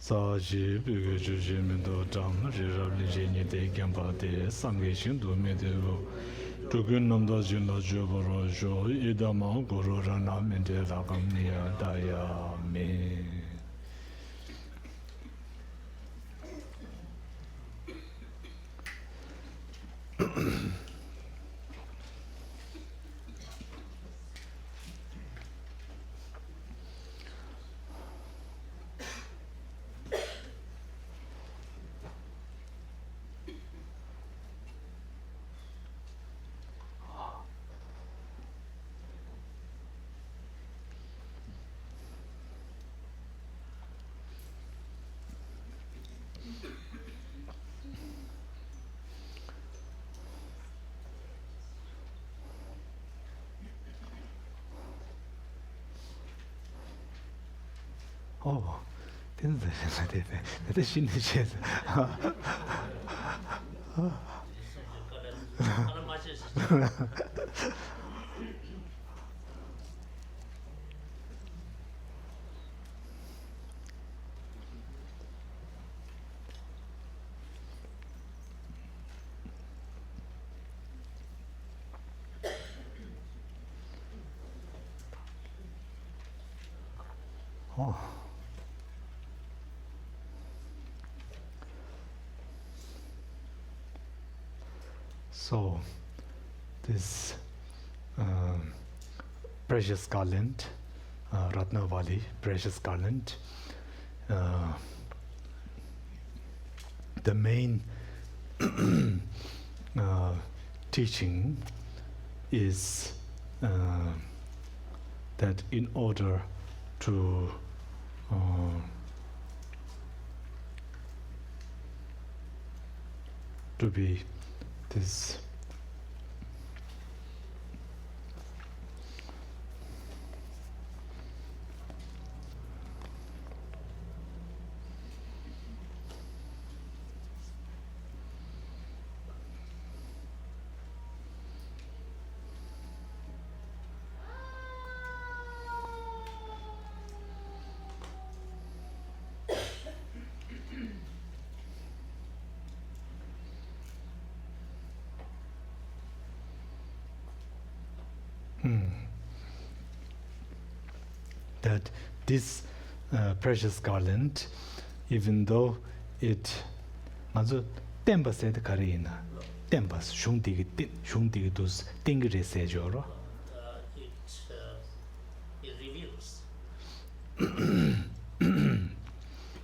Saji Bugu Jimido Dam, Rirabli de Gambade, Sangishin do Medio, Tugun Namda Juna Joboro Jo, Idama, Guru Rana Mende Ragamnia Daya Me. Oh, didn't they? She did. Oh. So, this precious Garland, Ratnavali, precious Garland, the main teaching is that in order to be this that this precious Garland, even though it also tempers said Karina, tempers shungdi dus tingre sejoro. It reveals.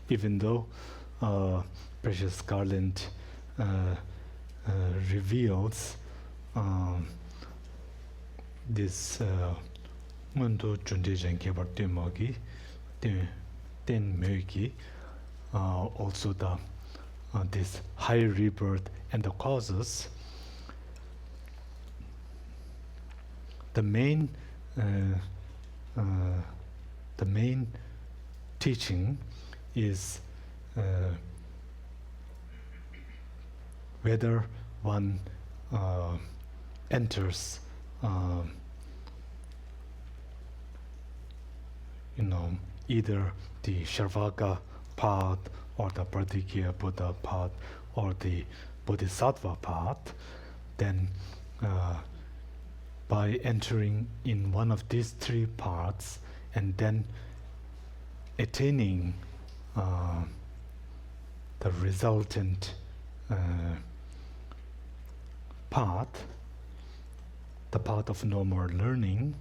Even though precious Garland reveals this Mundo Jundijan Kebar Demogi, Den Mögi, also the this high rebirth and the causes. The main teaching is whether one enters either the Sharvaka path or the Pradikya Buddha path or the Bodhisattva path, then by entering in one of these three paths and then attaining the resultant path, the path of no more learning,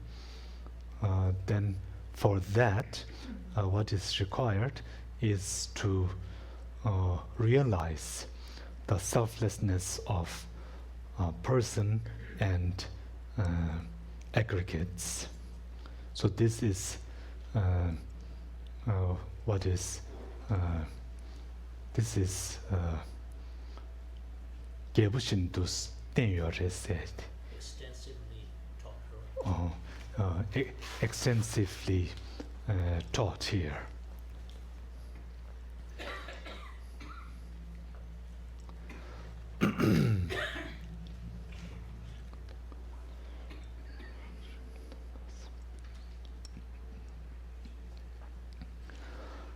then for that, what is required is to realize the selflessness of person and aggregates. So this is what is this is Gebushin-dus Tenyore said. Extensively taught. Extensively taught here.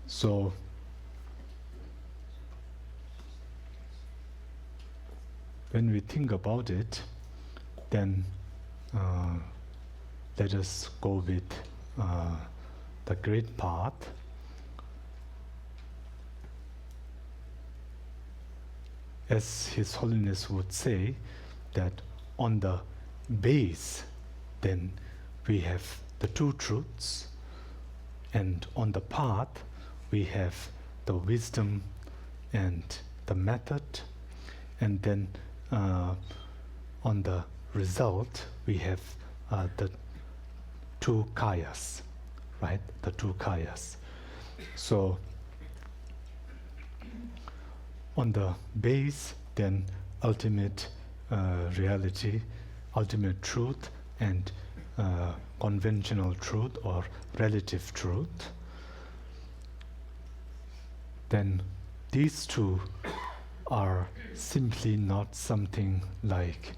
So when we think about it, then let us go with the great path. As His Holiness would say, that on the base, then we have the two truths, and on the path, we have the wisdom and the method, and then on the result, we have the two kayas, right? The two kayas. So, on the base, then ultimate reality, ultimate truth, and conventional truth or relative truth. Then these two are simply not something like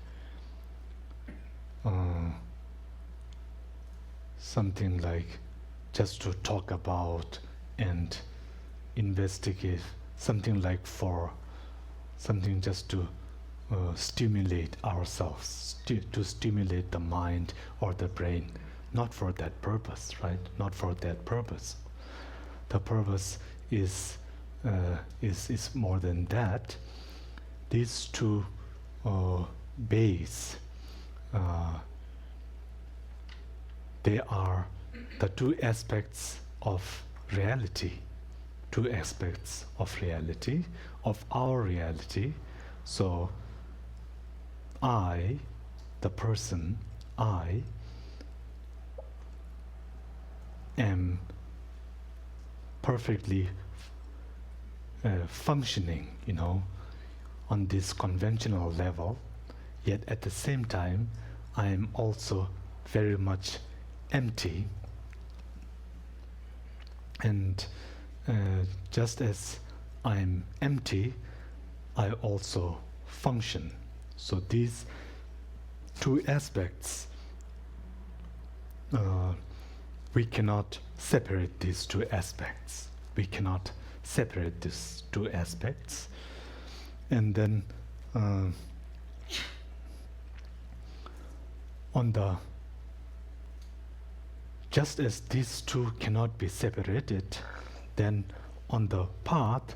just to talk about and investigate, something like for something just to stimulate ourselves, to stimulate the mind or the brain. Not for that purpose, right? Not for that purpose. The purpose is more than that. These two base, they are the two aspects of reality, two aspects of reality, of our reality. So I, the person, I am perfectly functioning, on this conventional level, yet at the same time, I am also very much empty. And just as I am empty, I also function. So these two aspects, we cannot separate these two aspects. We cannot separate these two aspects. And then just as these two cannot be separated, then on the path,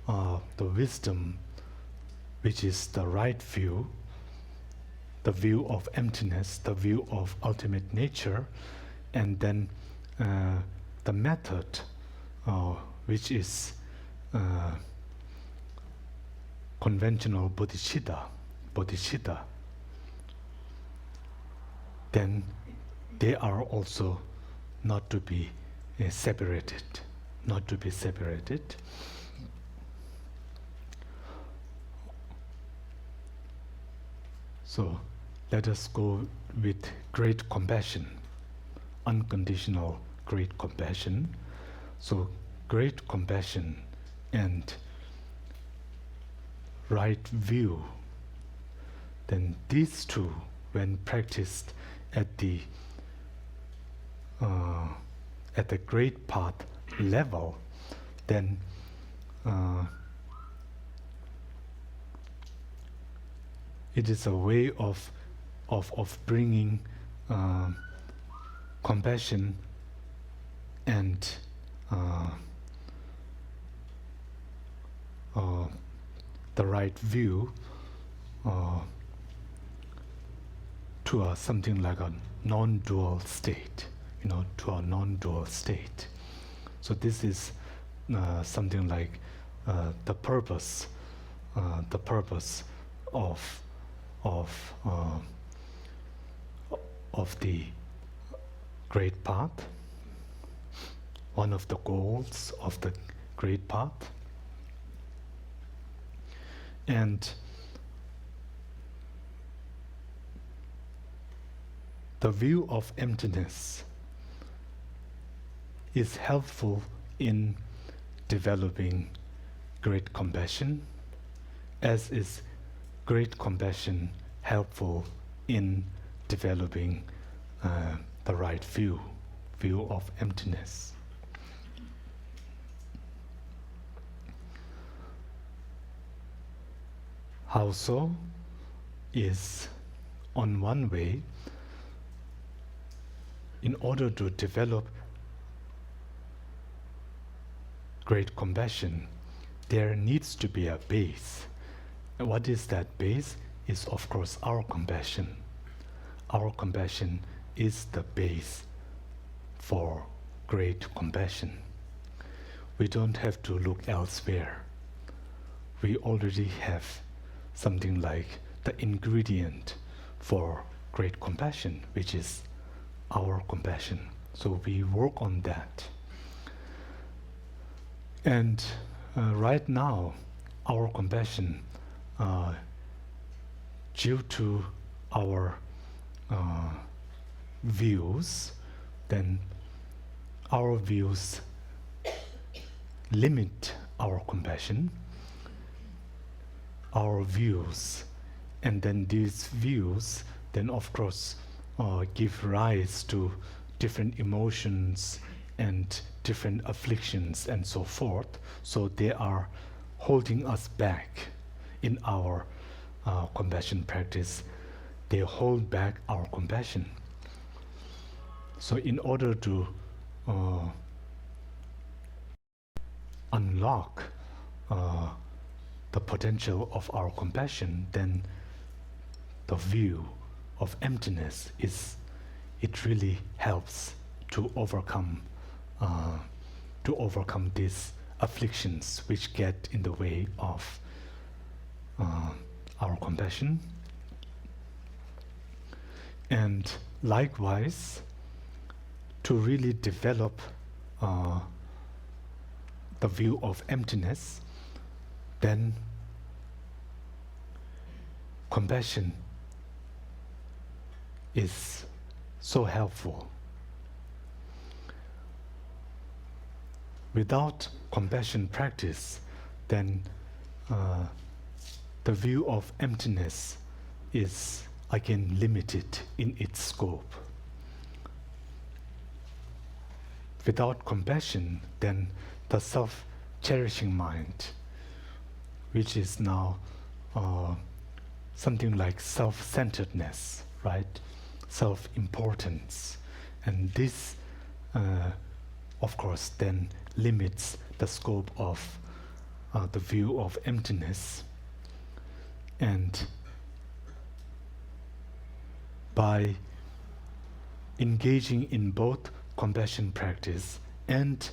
the wisdom, which is the right view, the view of emptiness, the view of ultimate nature, and then the method, which is conventional bodhicitta, then they are also not to be separated, not to be separated. So let us go with great compassion, unconditional great compassion. So great compassion and right view, then these two, when practiced at the great path level, then it is a way of bringing compassion and the right view to something like a non-dual state, to a non-dual state. So this is something like the purpose of the great path, one of the goals of the great path. And the view of emptiness is helpful in developing great compassion, as is great compassion helpful in developing the right view of emptiness. How so? is, on one way, in order to develop great compassion, there needs to be a base. And what is that base? Is of course our compassion. Our compassion is the base for great compassion. We don't have to look elsewhere. We already have something like the ingredient for great compassion, which is our compassion. So we work on that. And right now, our compassion, due to our views, then our views limit our compassion, our views, and then these views then of course give rise to different emotions and different afflictions and so forth. So they are holding us back in our compassion practice. They hold back our compassion. So in order to unlock the potential of our compassion, then the view of emptiness it really helps to overcome these afflictions which get in the way of our compassion. And likewise, to really develop the view of emptiness, then compassion is so helpful. Without compassion practice, then the view of emptiness is again limited in its scope. Without compassion, then the self-cherishing mind, which is now something like self-centeredness, right? Self-importance. And this, of course, then limits the scope of the view of emptiness. And by engaging in both compassion practice and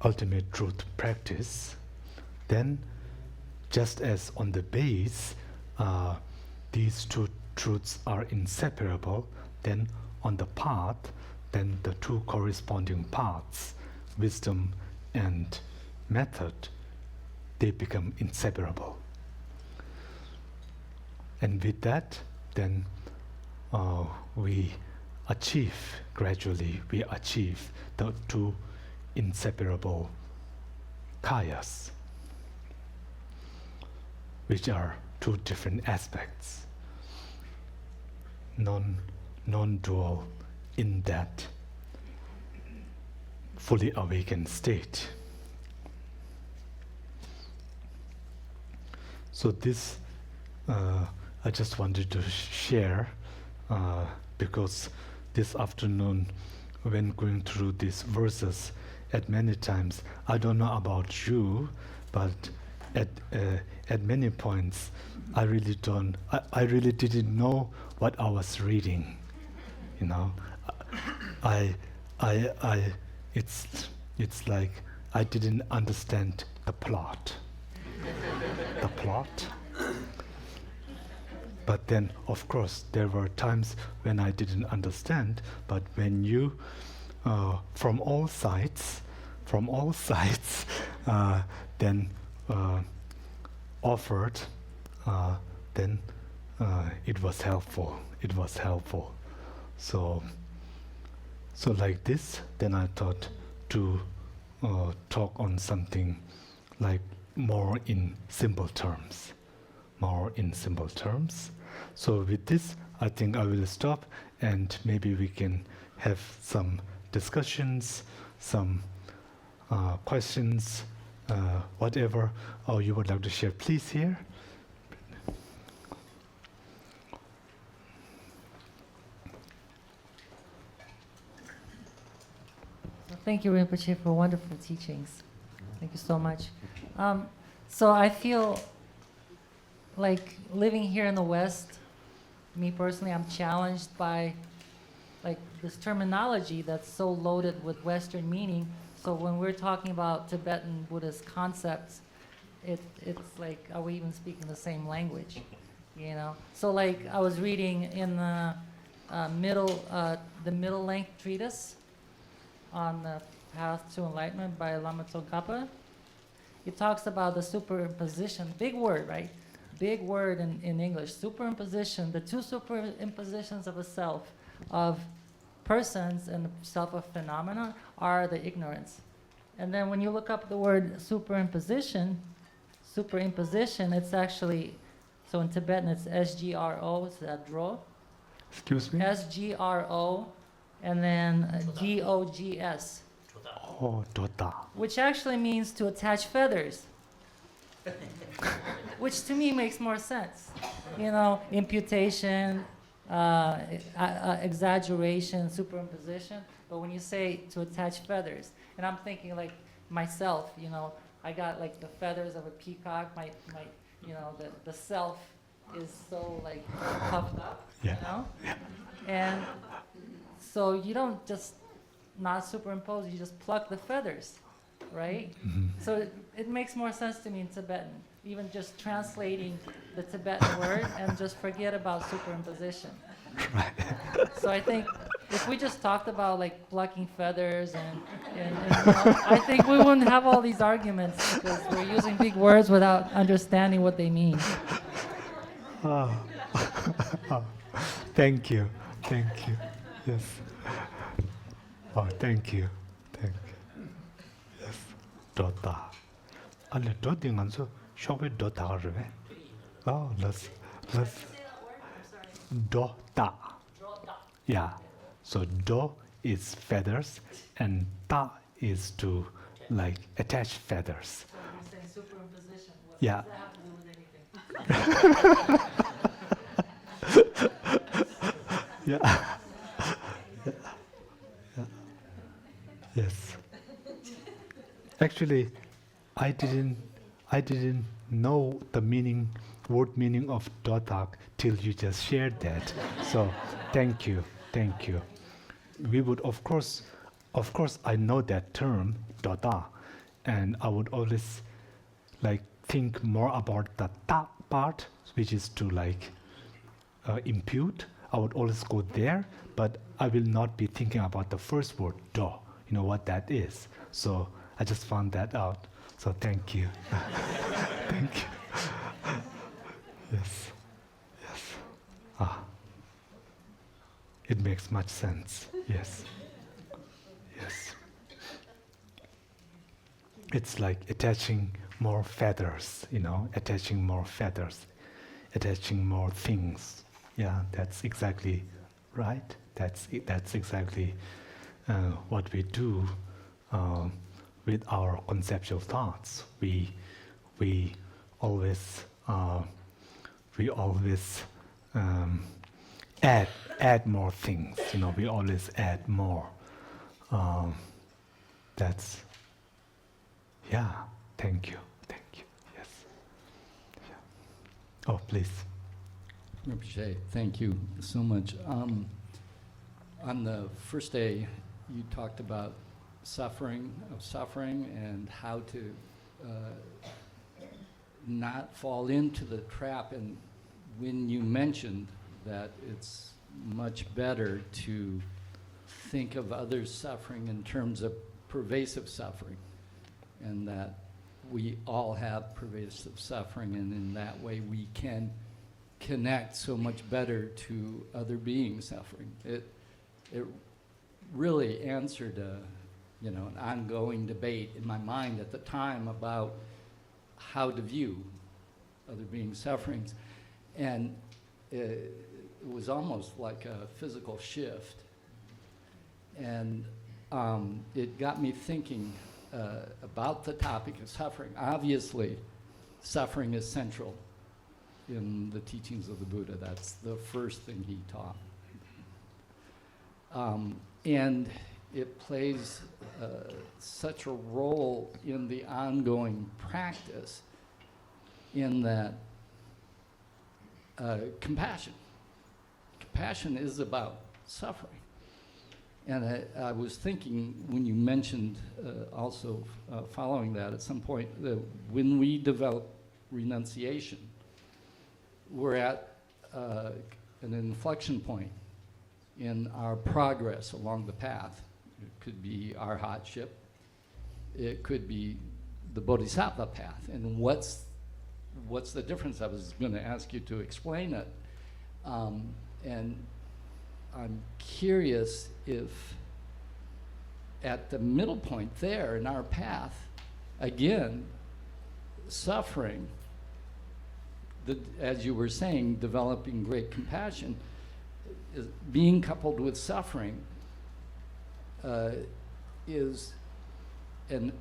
ultimate truth practice, then just as on the base these two truths are inseparable, then on the path, then the two corresponding paths, wisdom and method, they become inseparable. And with that, then we gradually achieve the two inseparable kayas, which are two different aspects, non-dual in that fully awakened state. So this I just wanted to share because this afternoon, when going through these verses, at many times, I don't know about you, but at many points, I really didn't know what I was reading. You know, it's like I didn't understand the plot. The plot. But then, of course, there were times when I didn't understand. But when you, from all sides, then offered, then it was helpful. It was helpful. So like this, then I thought to talk on something like more in simple terms. So with this, I think I will stop, and maybe we can have some discussions, some questions, whatever you would like to share. Please here. Thank you, Rinpoche, for wonderful teachings. Thank you so much. So I feel like living here in the West, me personally, I'm challenged by like this terminology that's so loaded with Western meaning. So when we're talking about Tibetan Buddhist concepts, it's like, are we even speaking the same language? You know? So like I was reading in the middle length treatise on the path to enlightenment by Lama Tsongkhapa. It talks about the superimposition, big word, right? Big word in English, superimposition, the two superimpositions of a self, of persons and the self of phenomena are the ignorance. And then when you look up the word superimposition, it's actually, so in Tibetan it's SGRO, it's that dro. Excuse me? SGRO, and then GOGS. Oh, Dota. Which actually means to attach feathers. Which to me makes more sense. You know, imputation, exaggeration, superimposition. But when you say to attach feathers, and I'm thinking like myself, you know, I got like the feathers of a peacock, my you know, the self is so like puffed up, Yeah. you know? And so you don't just not superimpose, you just pluck the feathers, right? Mhm. So it makes more sense to me in Tibetan, even just translating the Tibetan word and just forget about superimposition. Right. So I think if we just talked about like plucking feathers and you know, I think we wouldn't have all these arguments because we're using big words without understanding what they mean. Oh. Oh. Thank you. Thank you. Yes. Oh, thank you. Thank you. Yes. Dota. Ale doti nganso shobe dota rwe. Oh, let's dota. Yeah. So do is feathers and ta is to like attach feathers. So you're saying superimposition. What Yeah. does that have to do with anything? Yeah. Yeah. Yes. Actually, I didn't know the word meaning of dotak till you just shared that. So, thank you. We would of course I know that term dota, and I would always like think more about the ta part, which is to like impute. I would always go there, but I will not be thinking about the first word, do. You know what that is. So I just found that out. So thank you. Thank you. Yes. It makes much sense. Yes. It's like attaching more feathers, you know, attaching more things. Yeah, that's exactly right. That's exactly what we do with our conceptual thoughts. We always add more things. You know, we always add more. That's yeah. Thank you. Yes. Yeah. Oh, please. Rinpoche, thank you so much. On the first day, you talked about suffering and how to not fall into the trap. And when you mentioned that it's much better to think of others' suffering in terms of pervasive suffering, and that we all have pervasive suffering, and in that way we can connect so much better to other beings suffering. It really answered an ongoing debate in my mind at the time about how to view other beings' sufferings, and it was almost like a physical shift, and it got me thinking about the topic of suffering. Obviously, suffering is central in the teachings of the Buddha. That's the first thing he taught. And it plays such a role in the ongoing practice in that compassion. Compassion is about suffering. And I was thinking when you mentioned also following that at some point, that when we develop renunciation, we're at an inflection point in our progress along the path. It could be our hardship. It could be the bodhisattva path. And what's the difference? I was going to ask you to explain it. And I'm curious if at the middle point there in our path, again, suffering, as you were saying, developing great compassion, is being coupled with suffering is an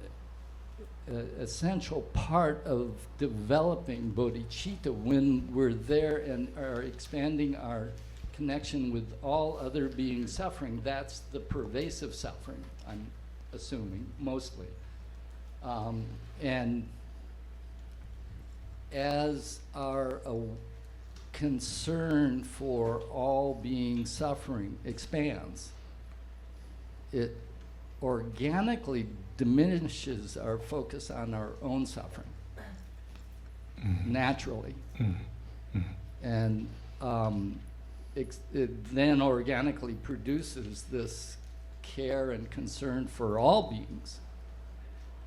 essential part of developing bodhicitta when we're there and are expanding our connection with all other beings suffering. That's the pervasive suffering, I'm assuming, mostly. And as our concern for all beings suffering expands, it organically diminishes our focus on our own suffering, naturally. And it then organically produces this care and concern for all beings.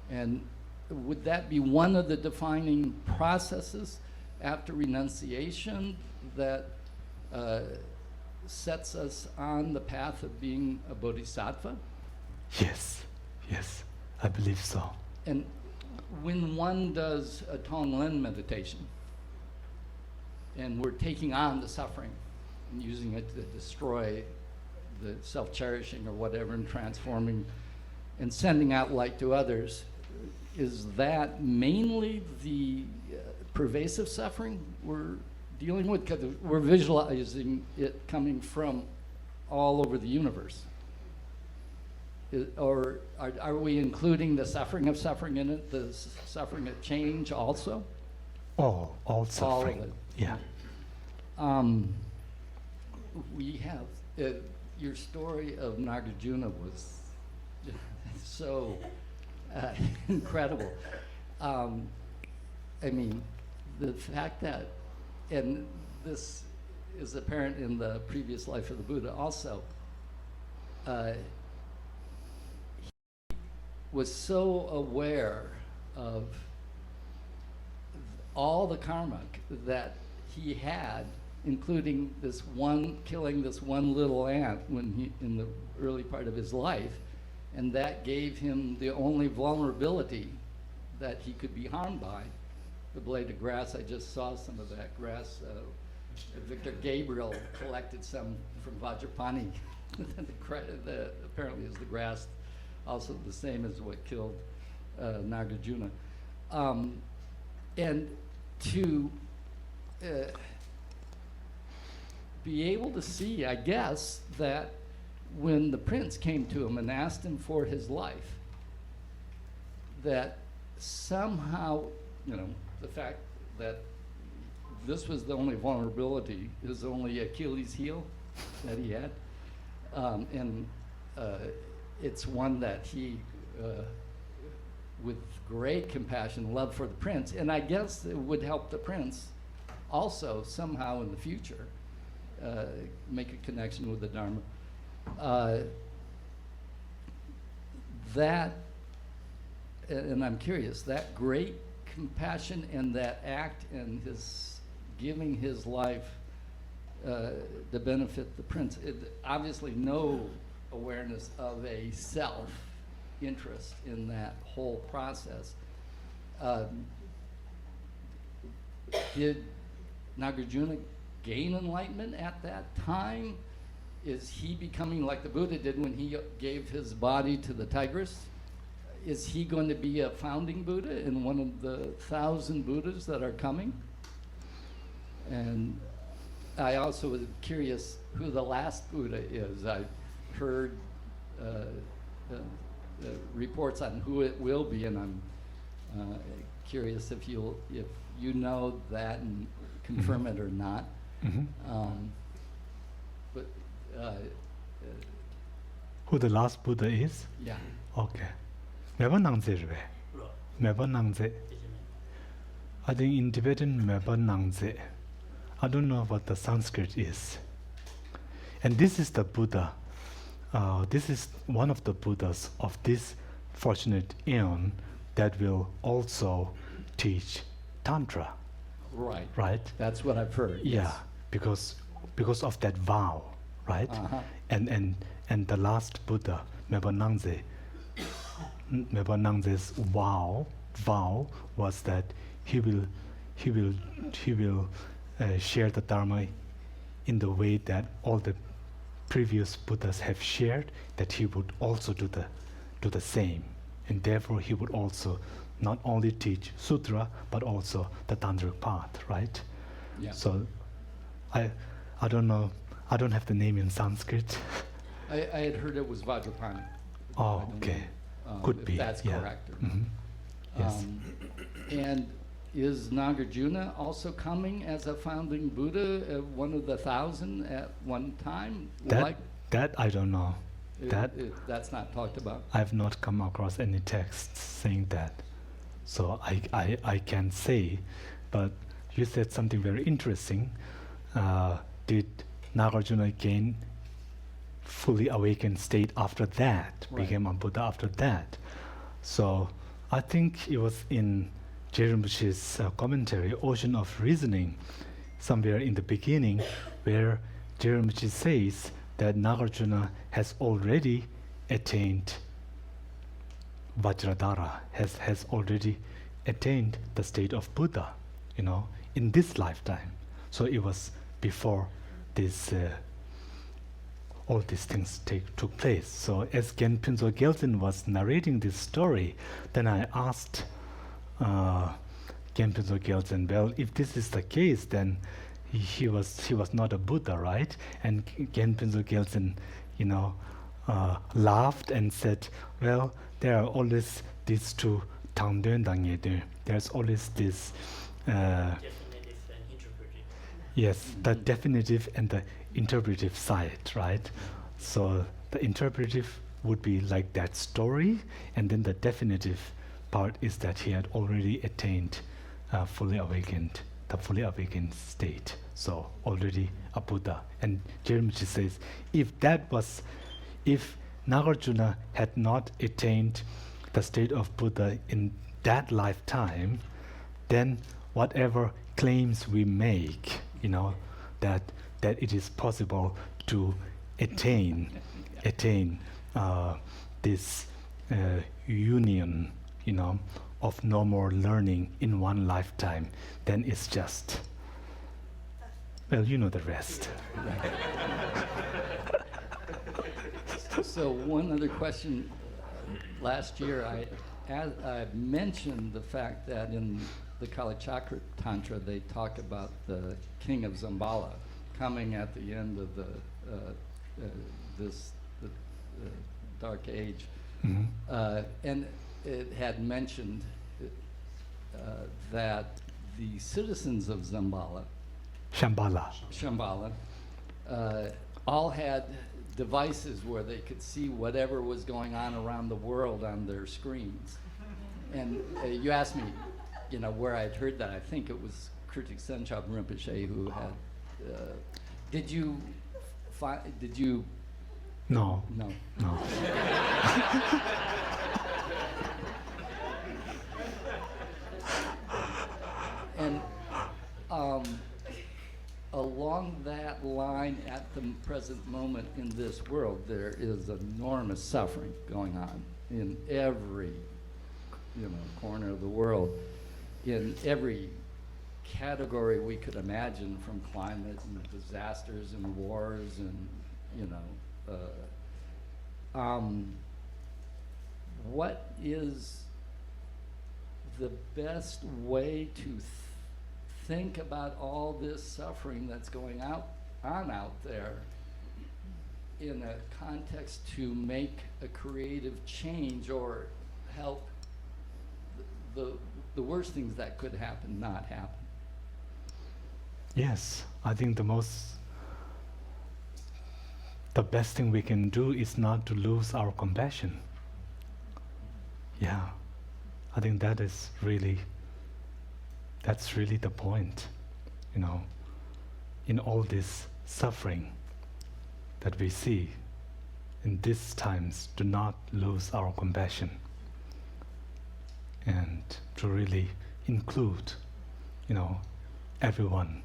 And would that be one of the defining processes after renunciation that sets us on the path of being a bodhisattva? Yes, yes, I believe so. And when one does a Tonglen meditation, and we're taking on the suffering and using it to destroy the self-cherishing or whatever and transforming and sending out light to others, is that mainly the pervasive suffering we're dealing with? Because we're visualizing it coming from all over the universe. Or are we including the suffering of suffering in it, the suffering of change also? All suffering. All of it. Yeah. We have, your story of Nagarjuna was so incredible. I mean, the fact that, and this is apparent in the previous life of the Buddha also, he was so aware of all the karma that he had, including this one, killing this one little ant when he, in the early part of his life, and that gave him the only vulnerability that he could be harmed by. The blade of grass, I just saw some of that grass. Victor Gabriel collected some from Vajrapani. Apparently is the grass also the same as what killed Nagarjuna. And to be able to see, I guess, that when the prince came to him and asked him for his life, that somehow, you know, the fact that this was the only vulnerability, his only Achilles heel that he had, and it's one that he, with great compassion, love for the prince, and I guess it would help the prince also somehow in the future make a connection with the Dharma. That, and I'm curious, that great compassion and that act and his giving his life to benefit the prince, obviously no awareness of a self-interest in that whole process. Did Nagarjuna gain enlightenment at that time? Is he becoming like the Buddha did when he gave his body to the tigress? Is he going to be a founding Buddha in one of the 1,000 Buddhas that are coming? And I also was curious who the last Buddha is. I heard reports on who it will be, and I'm curious if you know that and confirm it or not. But Who the last Buddha is? yeah, Okay. Meba nangze rwe. Right. Meba nangze. I think in Tibetan Meba nangze. I don't know what the Sanskrit is. And this is the Buddha. This is one of the Buddhas of this fortunate eon that will also teach Tantra, right. right? That's what I've heard. Yeah, because of that vow, right? Uh-huh. And the last Buddha, Meba Nangze's vow was that he will share the Dharma in the way that all the previous Buddhas have shared, that he would also do the same, and therefore he would also not only teach sutra but also the tantric path, right? Yeah. So I don't know, I don't have the name in Sanskrit. I had heard it was Vajrapani. Oh, I don't okay. know, Could if be, that's yeah. correct. Mhm. Yes. And is Nagarjuna also coming as a founding Buddha, one of the 1,000 at one time? That I don't know. That's not talked about. I've not come across any texts saying that. So I can't say, but you said something very interesting. Did Nagarjuna gain fully awakened state after that, Right. became a Buddha after that? So I think it was in Rinpoche's commentary, Ocean of Reasoning, somewhere in the beginning, where Rinpoche says that Nagarjuna has already attained Vajradhara, has already attained the state of Buddha, in this lifetime. So it was before this all these things took place. So as Genpinso Gyaltsen was narrating this story, then I asked Genpinso Gyaltsen, well, if this is the case, then he was not a Buddha, right? And Genpinso Gyaltsen, laughed and said, well, there are always these two tangdön dangyedu. There's always this Definitive and interpretive. yes, the definitive and the interpretive side, right? So the interpretive would be like that story, and then the definitive part is that he had already attained the fully awakened state. So already a Buddha. And Rinpoche says, if Nagarjuna had not attained the state of Buddha in that lifetime, then whatever claims we make, that it is possible to attain this union, of no more learning in one lifetime, then it's just, well, you know the rest. So one other question. Last year I mentioned the fact that in the Kali Chakra Tantra they talk about the king of Zambala coming at the end of the dark age. Mhm. And it had mentioned that the citizens of Shambhala. Shambhala, all had devices where they could see whatever was going on around the world on their screens. And you asked me, where I'd heard that. I think it was Kirtik Senchab Rinpoche who had. Did you find? Did you? No. No. No. And along that line, at the present moment in this world, there is enormous suffering going on in every, corner of the world, in every category we could imagine, from climate and disasters and wars and, what is the best way to think about all this suffering that's going on out there in a context to make a creative change or help the worst things that could happen not happen. Yes, I think the best thing we can do is not to lose our compassion. Yeah, I think that's really the point, in all this suffering that we see in these times, do not lose our compassion and to really include, everyone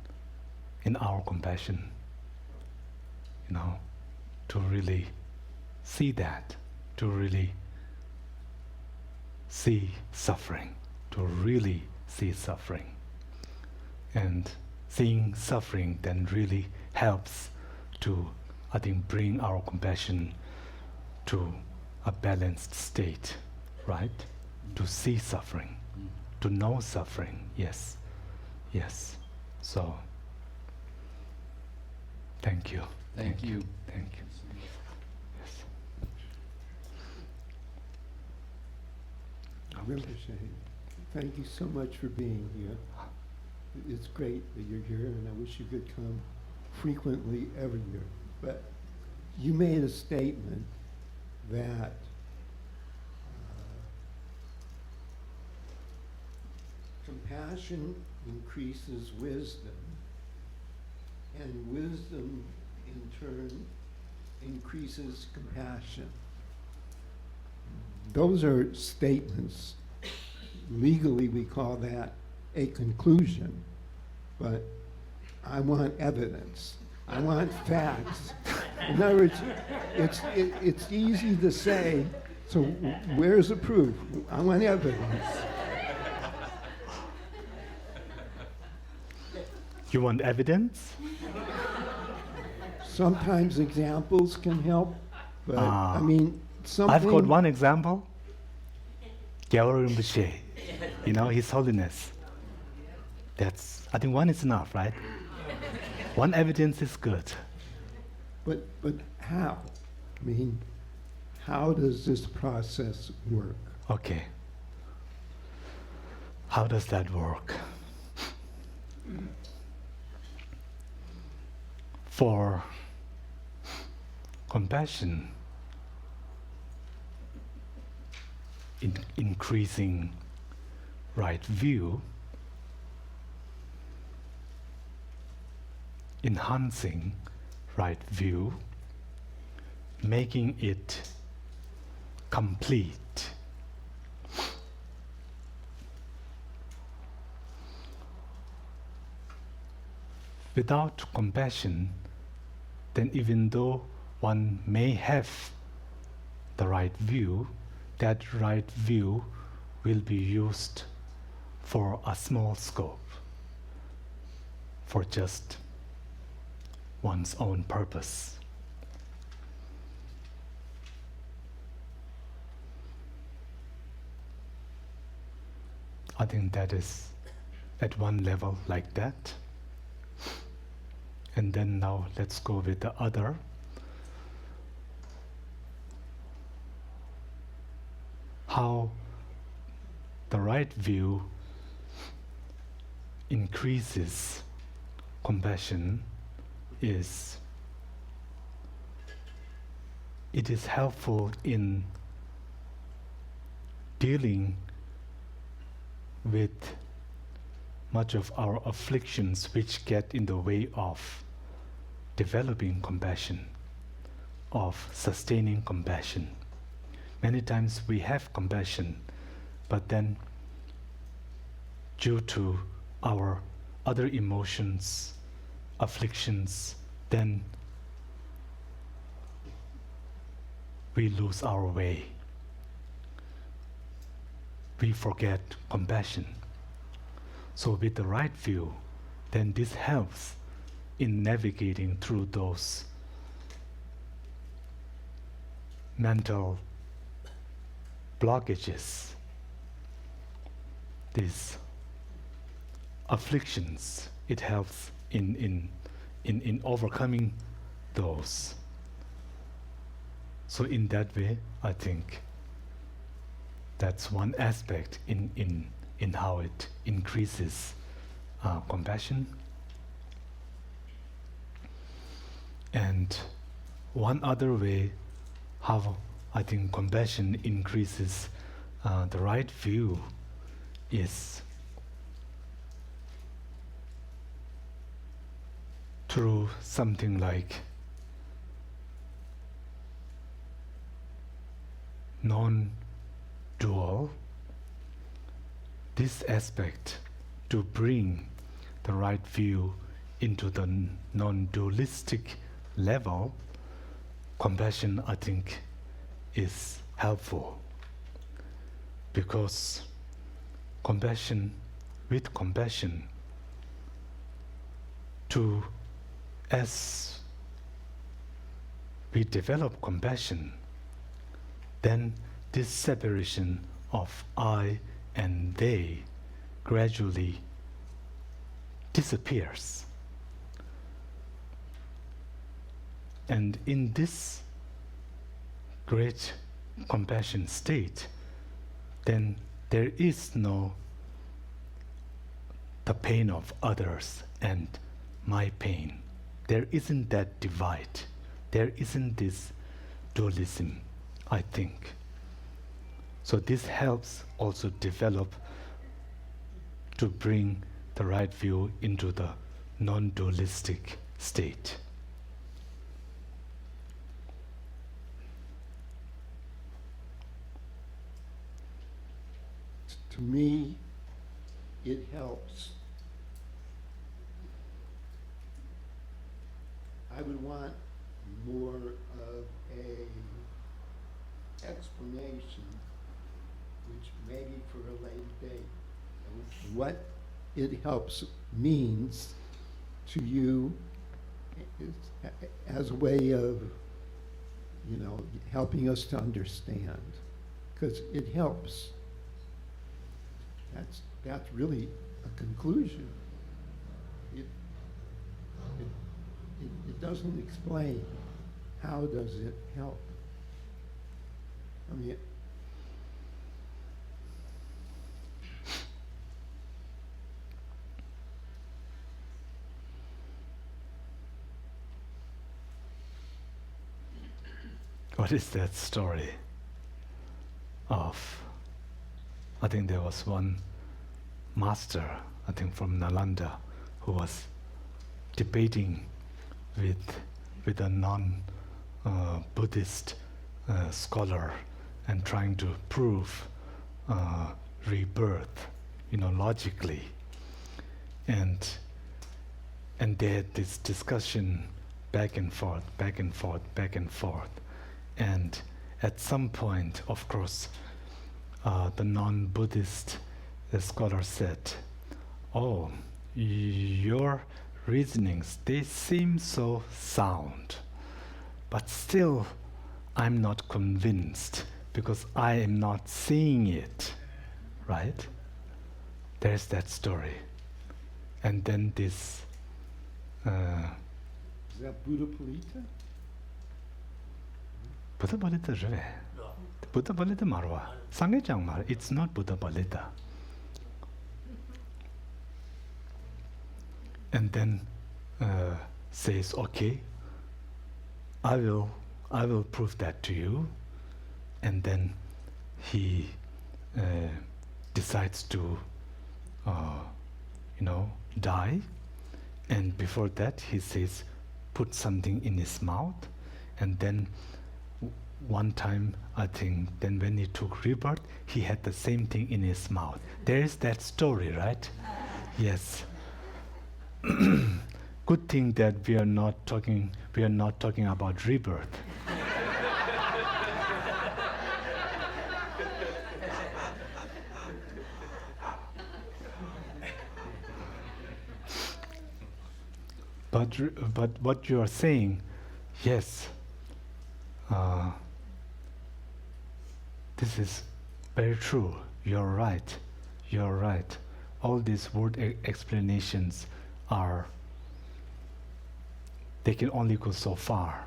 in our compassion, to really see that, to really see suffering, to really see suffering. And seeing suffering then really helps to, I think, bring our compassion to a balanced state, right? To see suffering, to know suffering, yes. So, thank you. Thank you. Thank you. Yes. Rinpoche, thank you so much for being here. It's great that you're here, and I wish you could come frequently every year. But you made a statement that compassion increases wisdom, and wisdom in turn increases compassion. Those are statements. Legally, we call that a conclusion, but I want evidence. I want facts. In other words, it's easy to say, so where's the proof? I want evidence. You want evidence? Sometimes examples can help, but I mean, something... I've got one example. Garland Rinpoche, His Holiness. I think one is enough, right? One evidence is good. But how? I mean, how does this process work? Okay. How does that work? For compassion, increasing right view, enhancing right view, making it complete. Without compassion, then even though one may have the right view, that right view will be used for a small scope, for just one's own purpose. I think that is at one level like that. And then now let's go with the other. How the right view increases compassion is, it is helpful in dealing with much of our afflictions which get in the way of developing compassion, of sustaining compassion. Many times we have compassion, but then due to our other emotions, afflictions, then we lose our way. We forget compassion. So with the right view, then this helps in navigating through those mental blockages, these afflictions. It helps in overcoming those. So in that way, I think that's one aspect in how it increases compassion. And one other way how I think compassion increases the right view is through something like non-dual. This aspect to bring the right view into the non-dualistic level, compassion, I think, is helpful, because with compassion, as we develop compassion, then this separation of I and they gradually disappears. And in this great compassion state, then there is no the pain of others and my pain. There isn't that divide. There isn't this dualism, I think. So this helps also develop to bring the right view into the non-dualistic state. To me, it helps. I would want more of a explanation, which maybe for a later date, what it helps means to you as a way of, helping us to understand, because it helps. That's really a conclusion. It doesn't explain. How does it help? I mean, what is that story of? I think there was one master, I think from Nalanda, who was debating with a non-Buddhist scholar and trying to prove rebirth, logically. And they had this discussion back and forth. And at some point, of course, the non-Buddhist scholar said, "Oh, your reasonings, they seem so sound, but still I'm not convinced because I am not seeing it," right? There's that story. And then this... is that Buddha Palita? Buddha Palita zhve. Buddha Palita marwa. Sangye chang mar. It's not Buddha Palita. And then says, "Okay, I will prove that to you." And then he decides to, die. And before that, he says, "Put something in his mouth." And then one time, I think, then when he took rebirth, he had the same thing in his mouth. There is that story, right? Yes. Good thing that we are not talking about rebirth. But what you are saying, yes, this is very true. You're right. All these word explanations they can only go so far.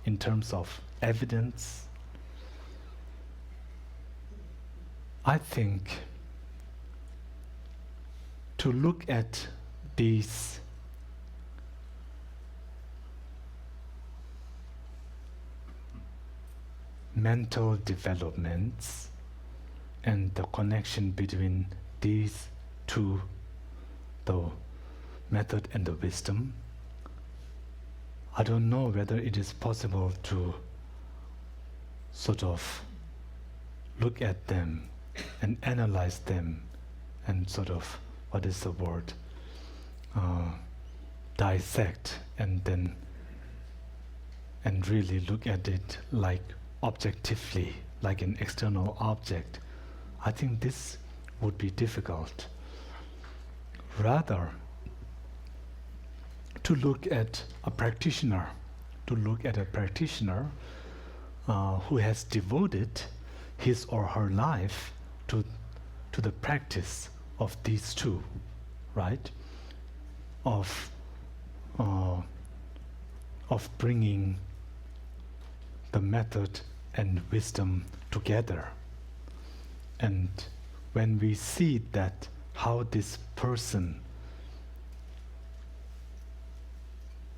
in terms of evidence, I think to look at these mental developments and the connection between these two, the method and the wisdom, I don't know whether it is possible to sort of look at them and analyze them and sort of, what is the word, dissect and then and really look at it like objectively, like an external object. I think this would be difficult. Rather, to look at a practitioner, who has devoted his or her life to the practice of these two, right? Of bringing the method and wisdom together. And when we see that how this person,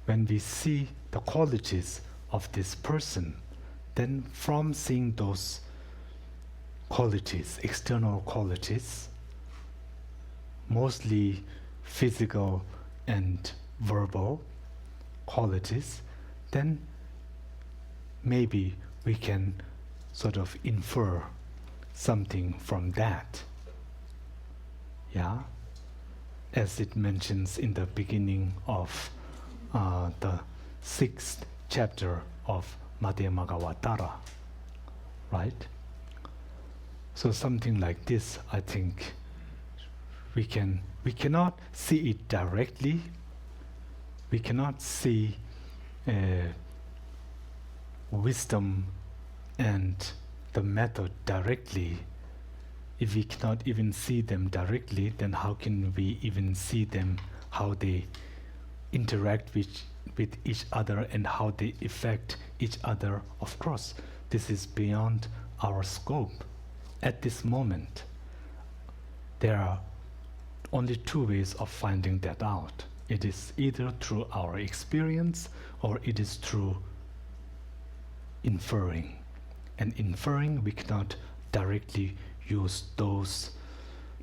when we see the qualities of this person, then from seeing those qualities, external qualities, mostly physical and verbal qualities, then maybe we can sort of infer something from that. Yeah? As it mentions in the beginning of the 6th chapter of Madhyamagavattara, right? So something like this, I think we cannot see it directly. We cannot see wisdom and the method directly. If we cannot even see them directly, then how can we even see them, how they interact with each other and how they affect each other? Of course, this is beyond our scope. At this moment, there are only two ways of finding that out. It is either through our experience or it is through inferring. And inferring, we cannot directly use those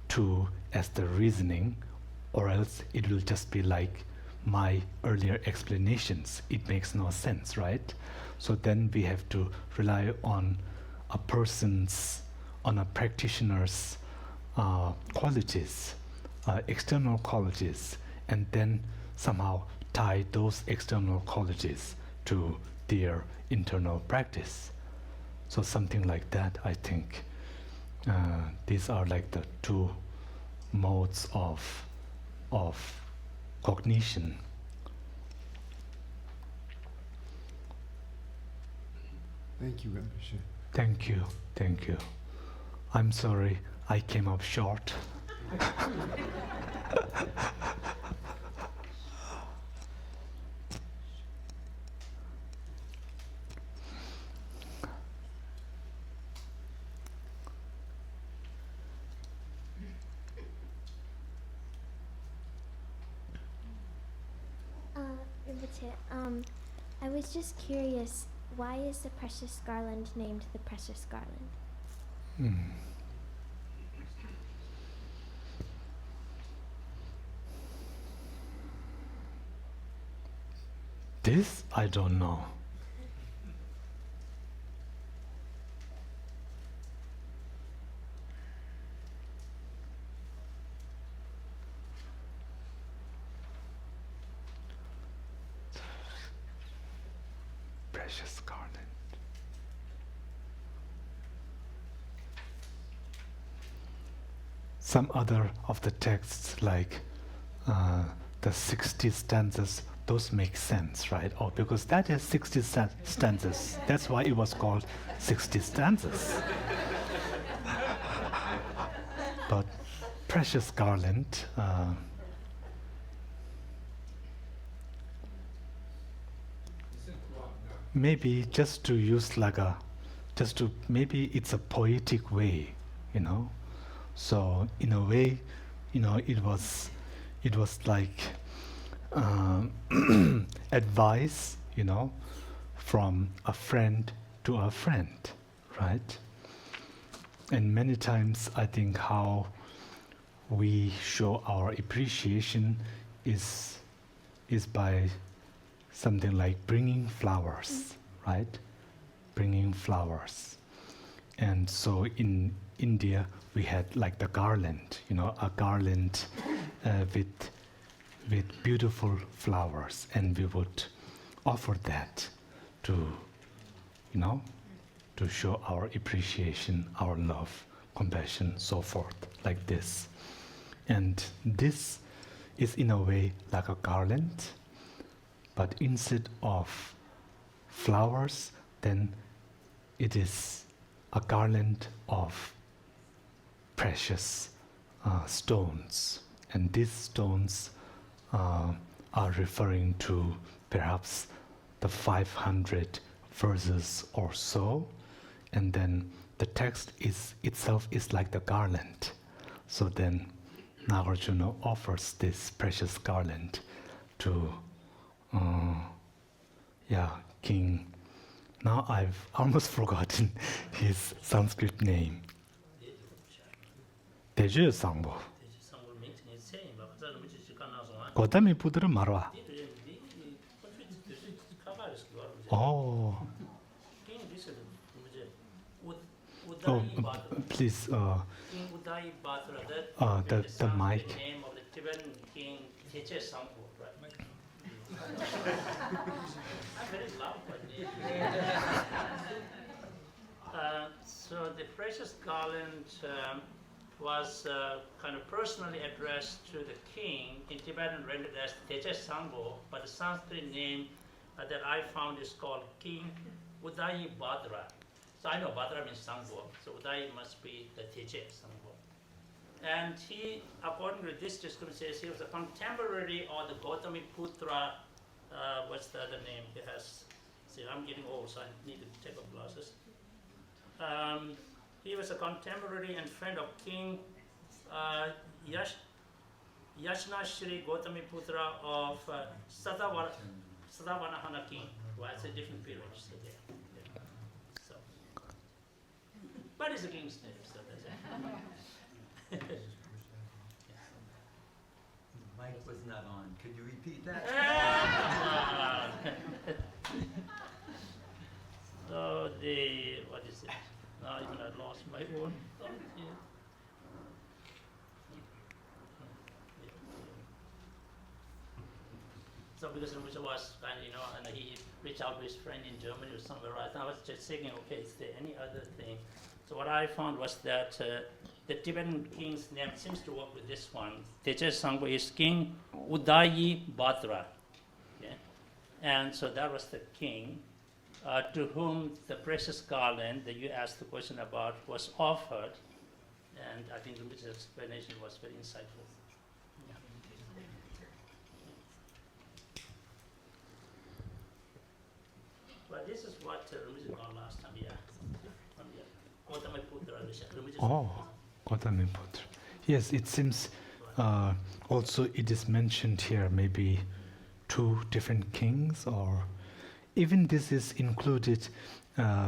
two as the reasoning, or else it will just be like my earlier explanations. It makes no sense, right? So then we have to rely on a practitioner's qualities, external qualities, and then somehow tie those external qualities to their internal practice. So something like that, I think. These are like the two modes of cognition. Thank you, Rinpoche. Thank you. I'm sorry I came up short. Rinpoche, I was just curious, why is the precious garland named the precious garland? This I don't know. Precious garland. Some other of the texts, like the 60 stanzas, those make sense, right? Oh, because that is 60 stanzas. That's why it was called 60 stanzas. But precious garland, maybe just to use like a, just to, maybe it's a poetic way, you know. So in a way, you know, it was like advice, you know, from a friend to a friend, right? And many times I think how we show our appreciation is by something like bringing flowers, right? Bringing flowers. And so in India we had like the garland, you know, a garland with beautiful flowers, and we would offer that to, you know, to show our appreciation, our love, compassion, so forth, like this. And this is in a way like a garland, but instead of flowers, then it is a garland of precious stones. And these stones are referring to perhaps the 500 verses or so. And then the text itself is like the garland. So then Nagarjuna offers this precious garland to King. Now I've almost forgotten his Sanskrit name. Teju Sangbo. Gotami Pudra Marwa. Oh. Oh, please. King Uday Batra, The mic. The name of the Tibetan king Teche Sangpo, right? I'm very loud, but so the precious garland was kind of personally addressed to the king, in Tibetan rendered as Teche Sangpo, but the Sanskrit name that I found is called King Uday Batra. So I know Batra means Sangpo, so Uday must be the Teche Sangpo. And he, according to this description, says he was a contemporary of the Gautami Putra. What's the other name he has? See, I'm getting old, so I need to take off glasses. He was a contemporary and friend of King Yashnashri Gautami Putra of Sadavanahana king. Well, it's a different period. So there. Yeah. So, but it's a king's name, so that's it. Mic was not on. Could you repeat that? So what is it? Now even I lost my own thought here. So because Rinpoche was kind of, you know, and he reached out to his friend in Germany or somewhere, right? And I was just thinking, okay, is there any other thing? So what I found was that the Tibetan king's name seems to work with this one. Teche Sangpo is King Udayi Batra. Okay? And so that was the king to whom the precious garland that you asked the question about was offered. And I think Rinpoche's explanation was very insightful. Yeah. But this is what Rinpoche got last time, yeah. Oh, Gautami Putra. Yes, it seems also it is mentioned here maybe 2 different kings, or even this is included,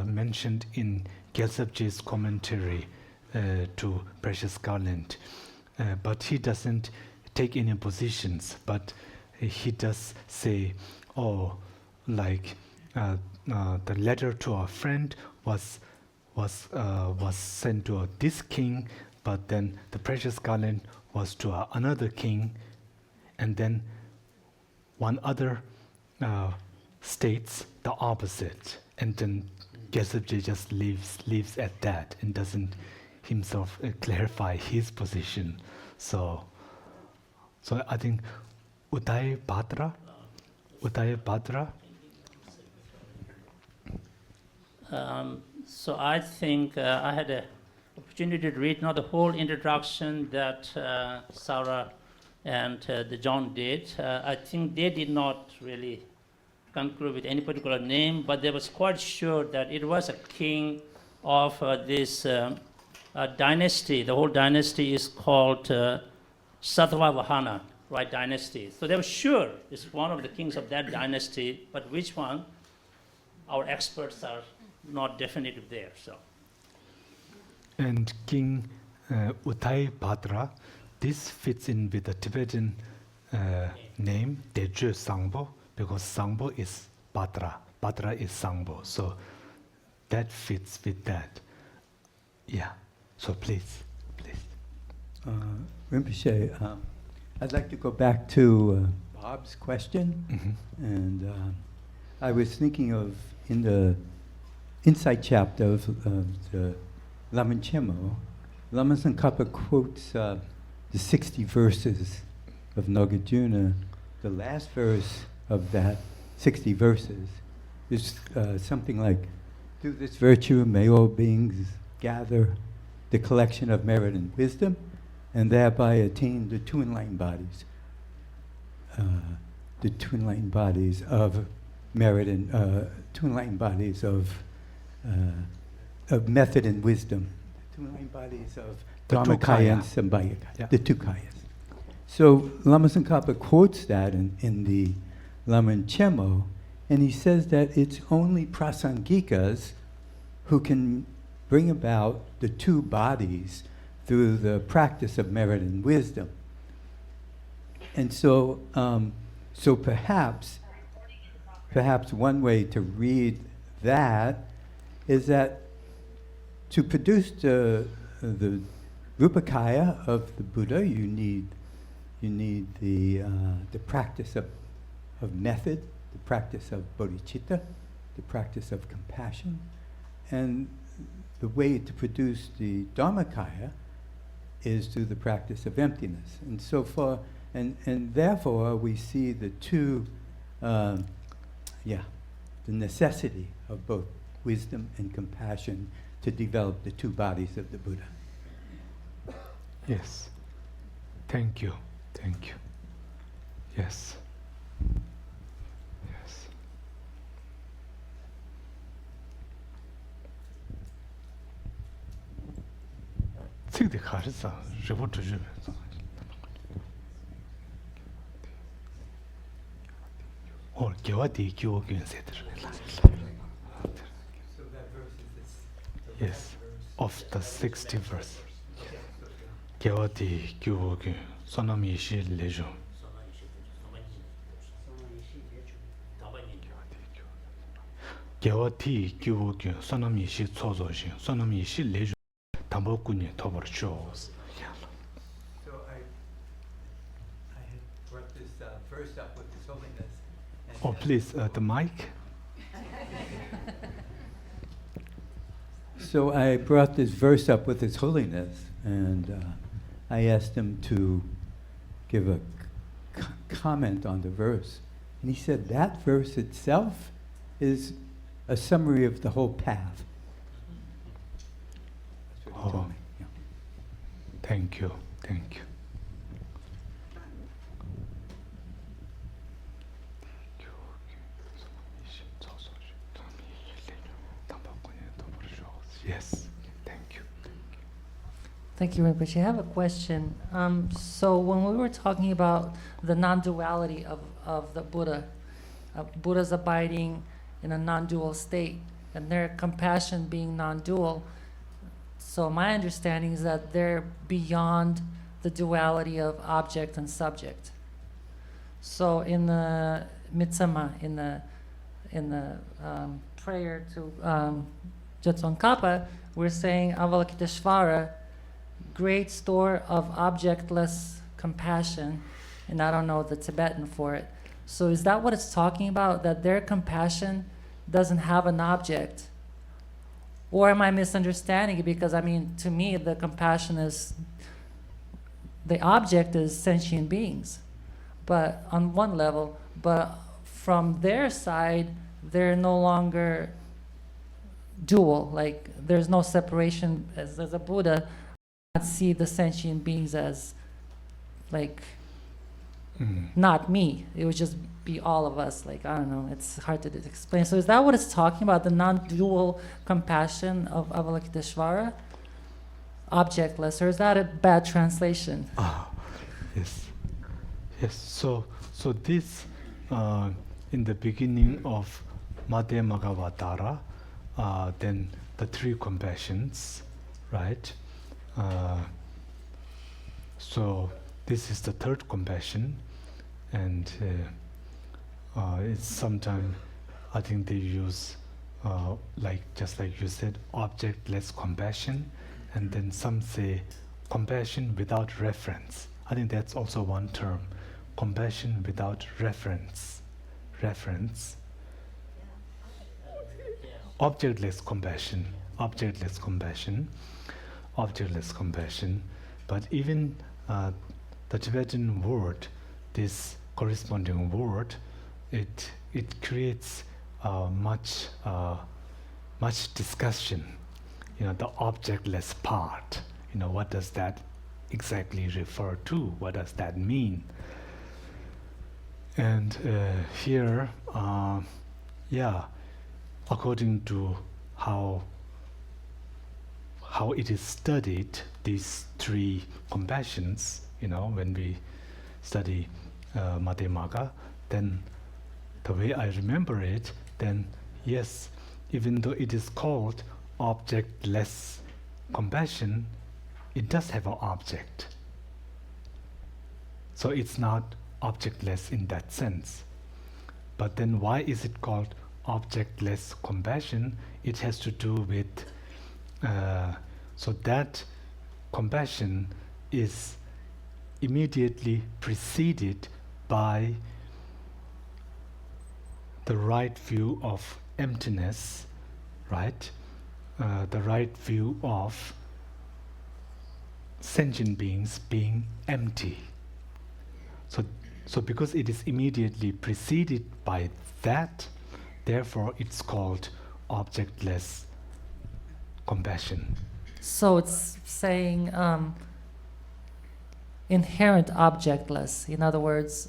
mentioned in Gyaltsabje's commentary to Precious Garland. But he doesn't take any positions, but he does say, oh, like the letter to our friend was sent to this king, but then the precious garland was to another king, and then one other states the opposite, and then Gyaltsabje just leaves at that and doesn't himself clarify his position. So I think Uday Batra. So I think I had an opportunity to read the whole introduction that Sarah and the John did. I think they did not really conclude with any particular name, but they was quite sure that it was a king of this dynasty. The whole dynasty is called Sattavahana, right, dynasty. So they were sure it's one of the kings of that dynasty, but which one, our experts are not definitive there. So. And King Utai Bhadra, this fits in with the Tibetan name Deje Sangbo, because Sangbo is Bhadra, Bhadra is Sangbo, so that fits with that. Yeah, so please. Rinpoche, I'd like to go back to Bob's question. And I was thinking of, in the Insight chapter of the Lama Chemo, Lama Tsongkhapa quotes the 60 verses of Nagarjuna. The last verse of that 60 verses is something like, through this virtue may all beings gather the collection of merit and wisdom, and thereby attain the two enlightened bodies. The two enlightened bodies of merit and two enlightened bodies of method and wisdom. The two enlightened bodies of Dharmakaya and Sambhayakaya, the two kayas. So Lama Tsongkhapa quotes that in the Lama Chemo, and he says that it's only prasangikas who can bring about the two bodies through the practice of merit and wisdom. And so, so perhaps one way to read that is that to produce the Rupakaya of the Buddha, you need the practice of method, the practice of bodhicitta, the practice of compassion, and the way to produce the Dharmakaya is through the practice of emptiness. And so far, and therefore we see the two, the necessity of both wisdom and compassion to develop the two bodies of the Buddha. Yes. Thank you. Yes. Tsikdi kharisa, ribo tujube. Or gyawadi gyuwa gyun sedir. So that verse is Yes, of the 60 verse. Gyawadi gyuwa gyun, sonam yishi lejo. Gyawadi gyuwa gyun, sonam yishi tsozo shin, sonam yishi lejo. Tambo kunye tobar chos. So I had brought this verse up with His Holiness. And Oh, please, the mic. So I brought this verse up with His Holiness, and I asked him to give a comment on the verse. And he said that verse itself is a summary of the whole path. That's what he told me. Yeah. Thank you. Yes, thank you. Thank you, Rinpoche. I have a question. So when we were talking about the non-duality of the Buddha, Buddha's abiding in a non-dual state, and their compassion being non-dual, so my understanding is that they're beyond the duality of object and subject. So in the Mitsama, in the prayer to Tsongkhapa, we're saying Avalokiteshvara, great store of objectless compassion, and I don't know the Tibetan for it. So is that what it's talking about, that their compassion doesn't have an object? Or am I misunderstanding it? Because I mean, to me, the compassion is, the object is sentient beings, but on one level, but from their side, they're no longer dual, like there's no separation. As a Buddha, I see the sentient beings as like not me. It would just be all of us. Like, I don't know, it's hard to explain. So is that what it's talking about, the non-dual compassion of Avalokiteshvara? Objectless, or is that a bad translation? Yes. Yes. So this in the beginning of Madhyamagavatara, then the three compassions, right? So this is the third compassion, and it's sometimes I think they use just like you said, objectless compassion, and then some say compassion without reference. I think that's also one term, compassion without reference. Objectless compassion. But even the Tibetan word, this corresponding word, it creates much discussion. The objectless part. What does that exactly refer to? What does that mean? And here, according to how it is studied, these three compassions, when we study Madhyamaka, then the way I remember it, then yes, even though it is called objectless compassion, it does have an object. So it's not objectless in that sense. But then why is it called objectless compassion? It has to do with so that compassion is immediately preceded by the right view of emptiness, right? The right view of sentient beings being empty. So because it is immediately preceded by that, therefore it's called objectless compassion. So it's saying inherent objectless. In other words,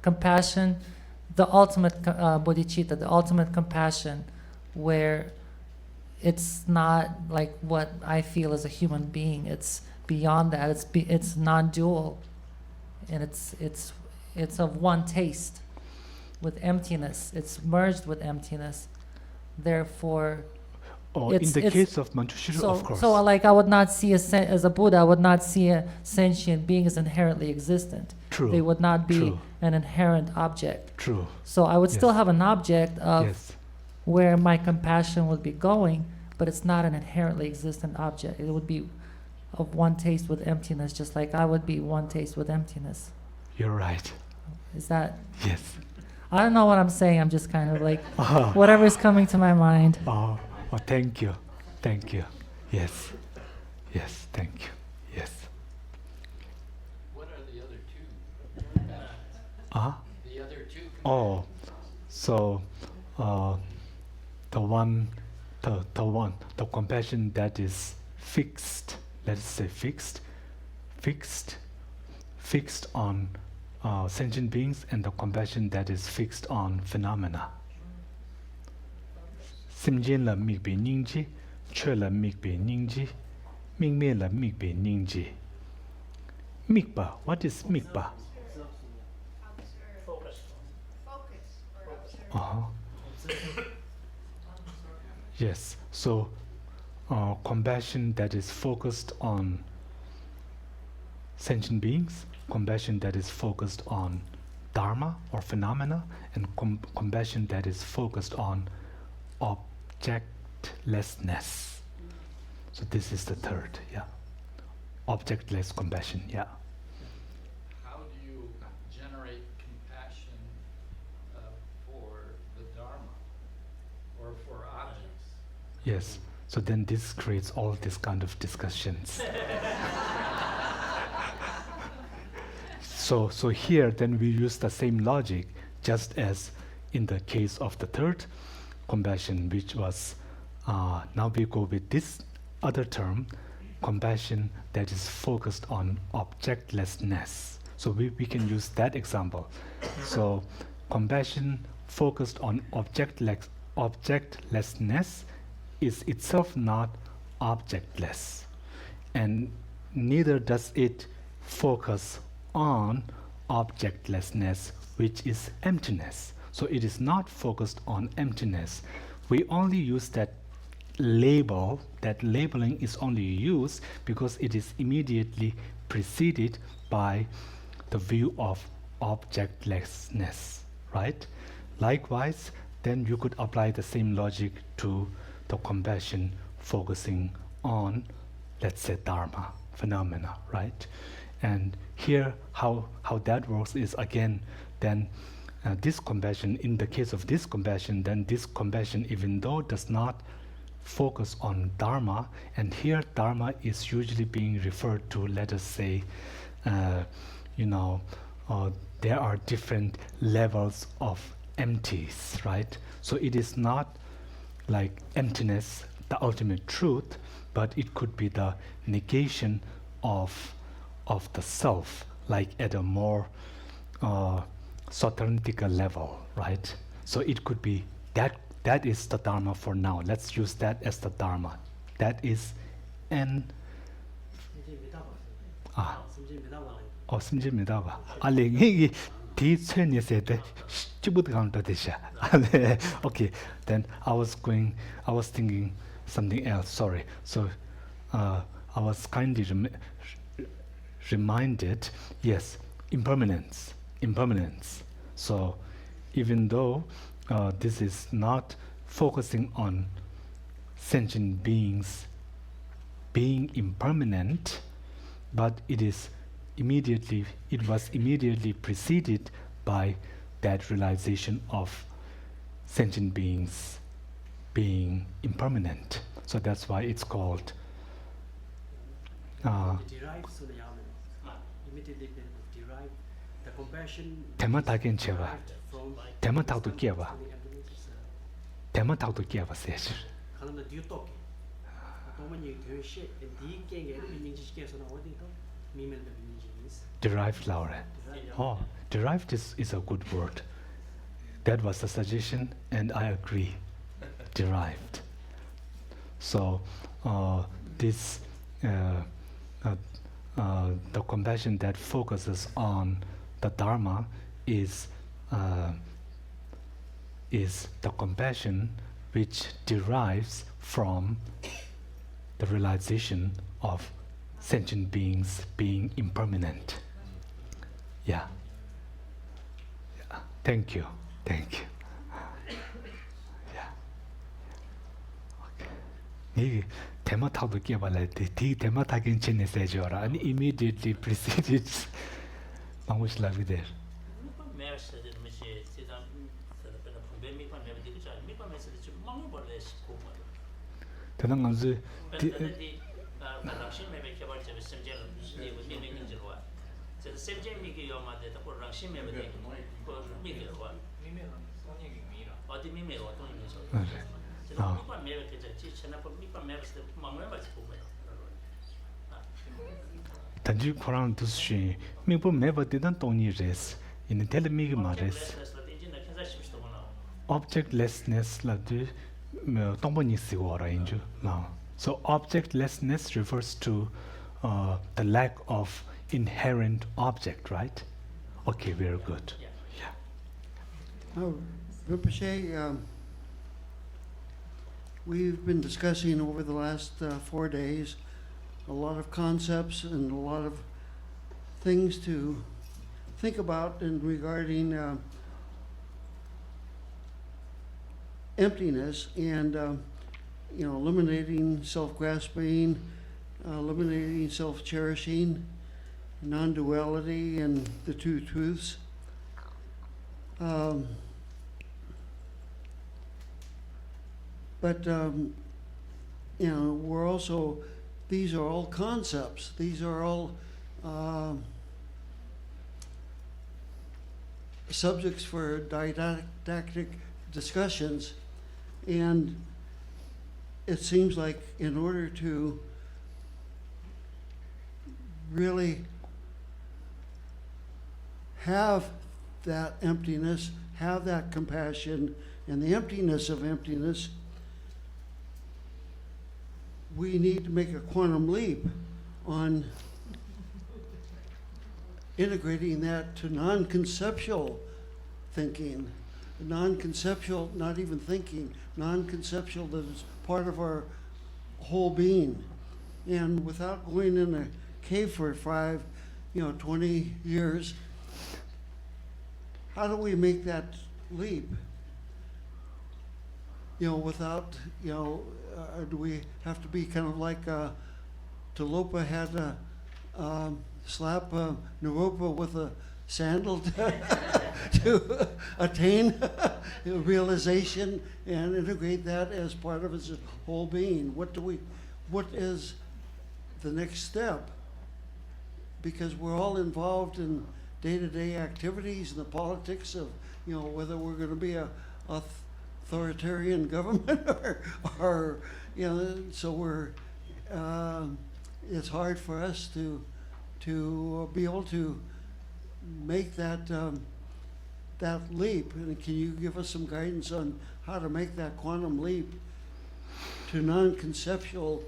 compassion, the ultimate bodhicitta, the ultimate compassion, where it's not like what I feel as a human being. It's beyond that. It's non-dual, and it's of one taste with emptiness. It's merged with emptiness. Therefore, in the case of Manjushri, of course. So like I would not see as a Buddha, I would not see a sentient being as inherently existent. True. They would not be True. an inherent object. True. So I would still Yes. have an object of Yes. where my compassion would be going, but it's not an inherently existent object. It would be of one taste with emptiness, just like I would be one taste with emptiness. You're right. Is that? Yes. I don't know what I'm saying. I'm just kind of like Oh, whatever's coming to my mind. Thank you. Thank you. Yes. Yes, thank you. Yes. What are the other two? The other two. Oh, so the compassion that is fixed, let's say fixed on sentient beings, and the compassion that is fixed on phenomena. Simjin la mikbe ningji, chö la mikbe ningji, mingme la mikbe ningji. Mikba, what is mikba? Focus. Yes, so compassion that is focused on sentient beings, compassion that is focused on Dharma or phenomena, and compassion that is focused on objectlessness. So this is the third, objectless compassion, How do you generate compassion for the Dharma or for objects? Yes. So then this creates all this kind of discussions. So here then we use the same logic, just as in the case of the third compassion, which was now we go with this other term, compassion that is focused on objectlessness. So we can use that example. So compassion focused on objectlessness is itself not objectless, and neither does it focus on objectlessness, which is emptiness. So it is not focused on emptiness. We only use that label. That labeling is only used because it is immediately preceded by the view of objectlessness, right? Likewise, then you could apply the same logic to the compassion focusing on, let's say, Dharma phenomena, right? And here, how that works is, again, then this compassion, in the case of this compassion, then this compassion, even though does not focus on Dharma, and here Dharma is usually being referred to, let us say, there are different levels of empties, right? So it is not like emptiness, the ultimate truth, but it could be the negation of the self, like at a more Sautrantika level, right? So it could be that is the Dharma for now. Let's use that as the Dharma. That is an 심지입니다. 이게 뒤천에서도 찌부드 카운터 되셔. Okay, then I was thinking something else. Sorry. So I was kindly reminded, yes, impermanence. So even though this is not focusing on sentient beings being impermanent, but it was immediately preceded by that realization of sentient beings being impermanent. So that's why it's called Tematagin Cheva. Tematagdu Kieva. Tematagdu Kieva says. Derived Laura. Oh, derived is a good word. That was a suggestion, and I agree. Derived. So this the compassion that focuses on the Dharma is the compassion which derives from the realization of sentient beings being impermanent. Yeah. Thank you. Yeah. Okay. Tematagdu Kiabalete, Tematagin Chinesejora, and immediately preceded Mamush Lavi there. Tenanganzu Tanju Koran Dushi, Mipo never didn't only res in the telemigmares. Objectlessness la du so objectlessness refers to the lack of inherent object, right? Okay, very good. Yeah. Rinpoche, we've been discussing over the last 4 days a lot of concepts and a lot of things to think about in regarding emptiness and eliminating self-grasping, eliminating self-cherishing, non-duality, and the two truths. But we're also, these are all concepts. These are all subjects for didactic discussions. And it seems like in order to really have that emptiness, have that compassion, and the emptiness of emptiness, we need to make a quantum leap on integrating that to non-conceptual thinking. Non-conceptual, not even thinking, non-conceptual that is part of our whole being. And without going in a cave for 20 years, how do we make that leap? Without, do we have to be kind of like Talopa had to slap Naropa with a sandal to attain realization and integrate that as part of his whole being? What is the next step? Because we're all involved in day-to-day activities and the politics of, whether we're going to be a authoritarian government or so we're, it's hard for us to be able to make that leap. And can you give us some guidance on how to make that quantum leap to non-conceptual,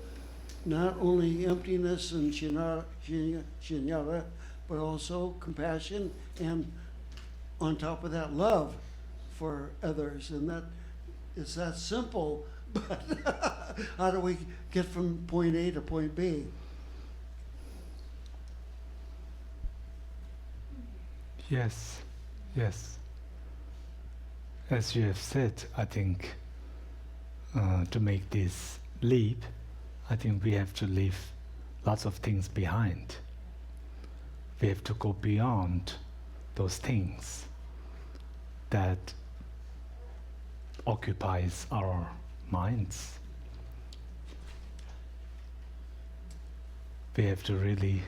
not only emptiness and shunyata, but also compassion, and on top of that, love for others? And that it's that simple, but how do we get from point A to point B? Yes. As you have said, I think to make this leap, I think we have to leave lots of things behind. We have to go beyond those things that occupies our minds. We have to really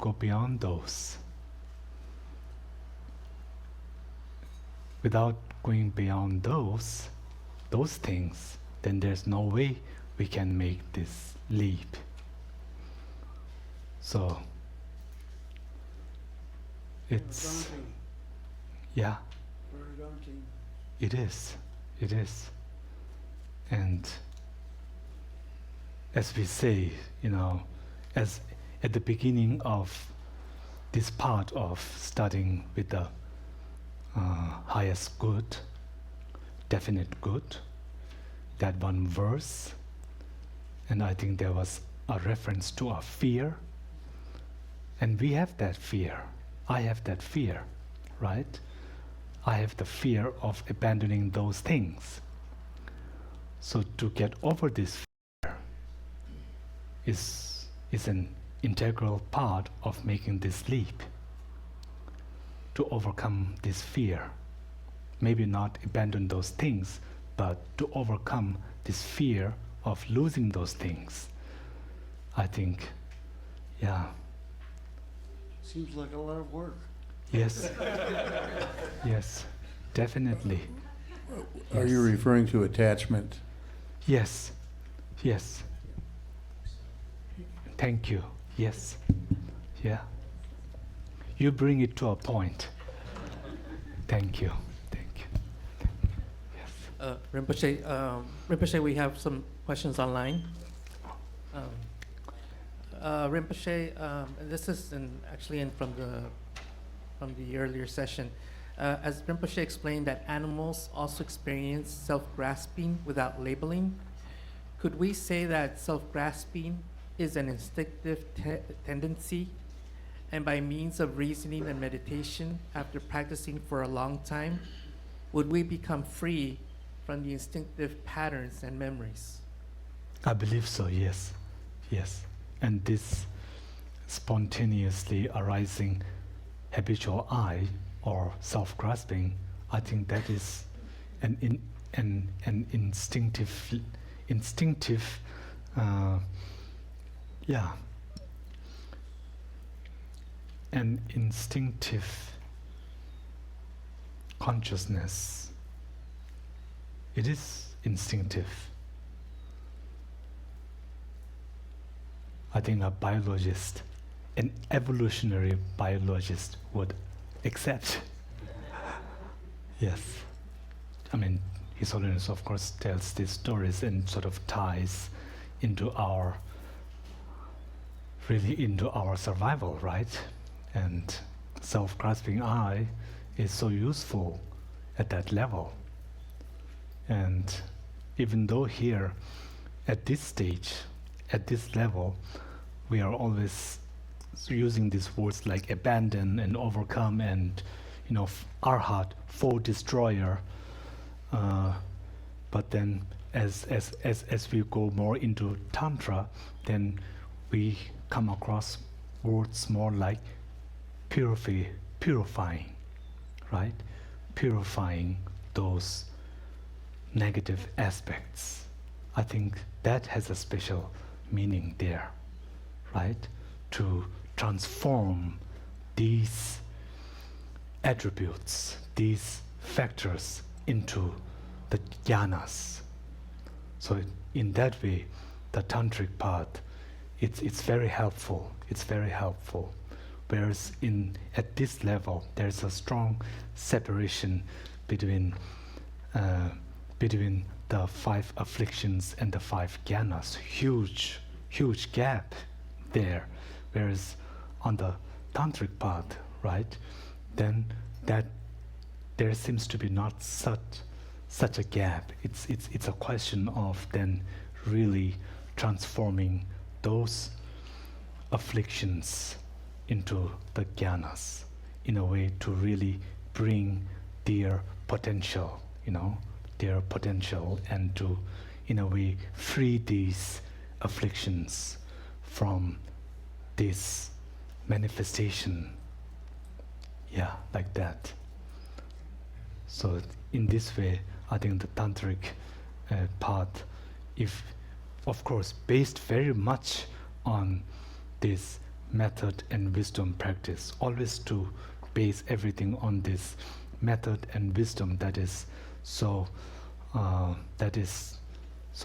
go beyond those. Without going beyond those things, then there's no way we can make this leap. So it's Daunting. Yeah, Very daunting. it is. And as we say, as at the beginning of this part of studying with the highest good, definite good, that one verse, and I think there was a reference to a fear, and we have that fear. I have that fear, right? I have the fear of abandoning those things. So to get over this fear is an integral part of making this leap. To overcome this fear. Maybe not abandon those things, but to overcome this fear of losing those things. I think, Seems like a lot of work. yes, yes, definitely. Are you referring to attachment? Yes. Thank you. Yes. Yeah. You bring it to a point. Thank you. Yes. Rinpoche, we have some questions online. Rinpoche, this is from the earlier session. As Rinpoche explained that animals also experience self-grasping without labeling, could we say that self-grasping is an instinctive tendency, and by means of reasoning and meditation, after practicing for a long time, would we become free from the instinctive patterns and memories? I believe so, yes. And this spontaneously arising habitual I, or self-grasping, I think that is an instinctive an instinctive consciousness. It is instinctive. I think a biologist an evolutionary biologist would accept. Yes. I mean, His Holiness, of course, tells these stories and sort of ties into our, really into our survival, right? And self-grasping I is so useful at that level. And even though here, at this stage, at this level, we are always using these words like abandon and overcome and, you know, arhat, foe destroyer. But then as we go more into Tantra, then we come across words more like purifying, right? Purifying those negative aspects. I think that has a special meaning there, right? To transform these attributes, these factors into the jhanas. So in that way, the tantric path, it's very helpful. It's very helpful. Whereas at this level, there's a strong separation between the 5 afflictions and the 5 jhanas. Huge gap there. Whereas on the tantric path, right, then that there seems to be not such a gap. It's a question of then really transforming those afflictions into the jhanas in a way to really bring their potential, their potential, and to, in a way, free these afflictions from this manifestation. Yeah, like that. So in this way, I think the tantric path, if of course based very much on this method and wisdom practice, always to base everything on this method and wisdom that is so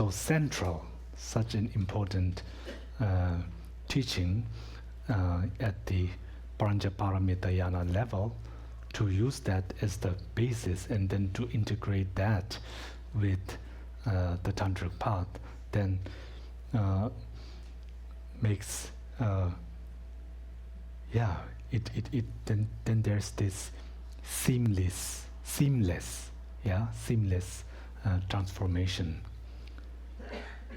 central, such an important teaching at the Paramita level, to use that as the basis and then to integrate that with the tantric path, then makes then there's this seamless transformation.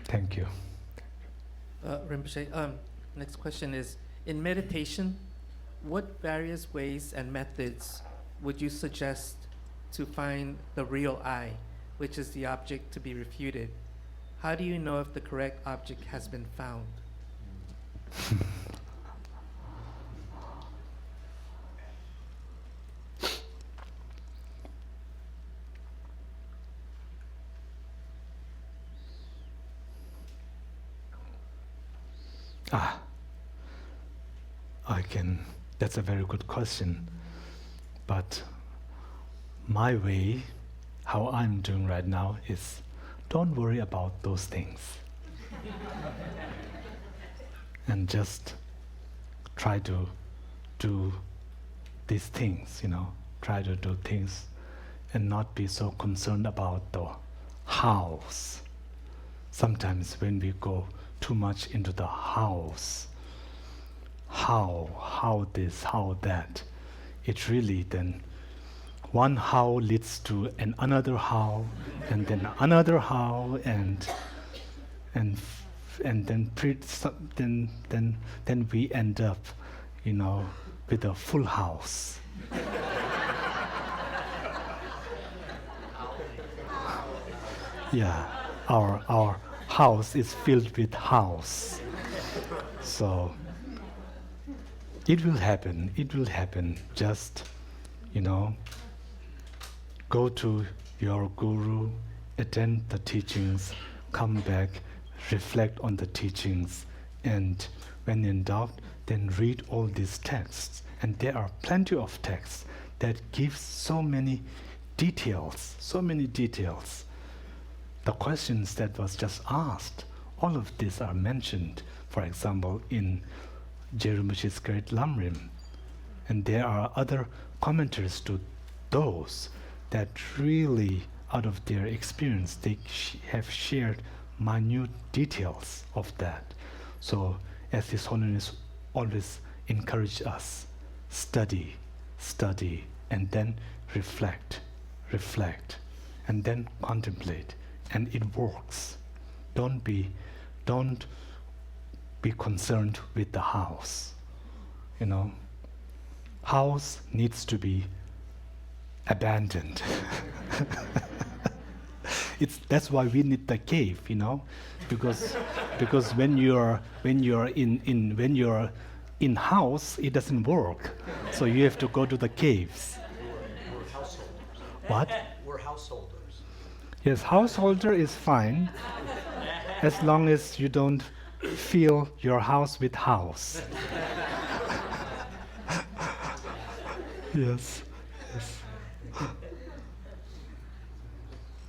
Thank you. Rinpoche, next question is, in meditation, what various ways and methods would you suggest to find the real I, which is the object to be refuted? How do you know if the correct object has been found? That's a very good question. But my way, how I'm doing right now, is don't worry about those things. And just try to do these things, try to do things and not be so concerned about the hows. Sometimes when we go too much into the hows, how this, how that, it really then one how leads to another how, and then another how, and then we end up, with a full house. Yeah, our house is filled with house. So it will happen. Just, go to your guru, attend the teachings, come back, reflect on the teachings, and when in doubt, then read all these texts. And there are plenty of texts that give so many details. The questions that was just asked, all of these are mentioned, for example, in Rinpoche's great Lamrim. And there are other commentaries to those that really, out of their experience, they have shared minute details of that. So, as His Holiness always encouraged us, study, and then reflect, and then contemplate, and it works. Don't be concerned with the house. You know, house needs to be abandoned. That's why we need the cave, you know, because when you're in house, it doesn't work. So you have to go to the caves. We're householders. What? We're householders. Yes, householder is fine, as long as you don't fill your house with house. Yes.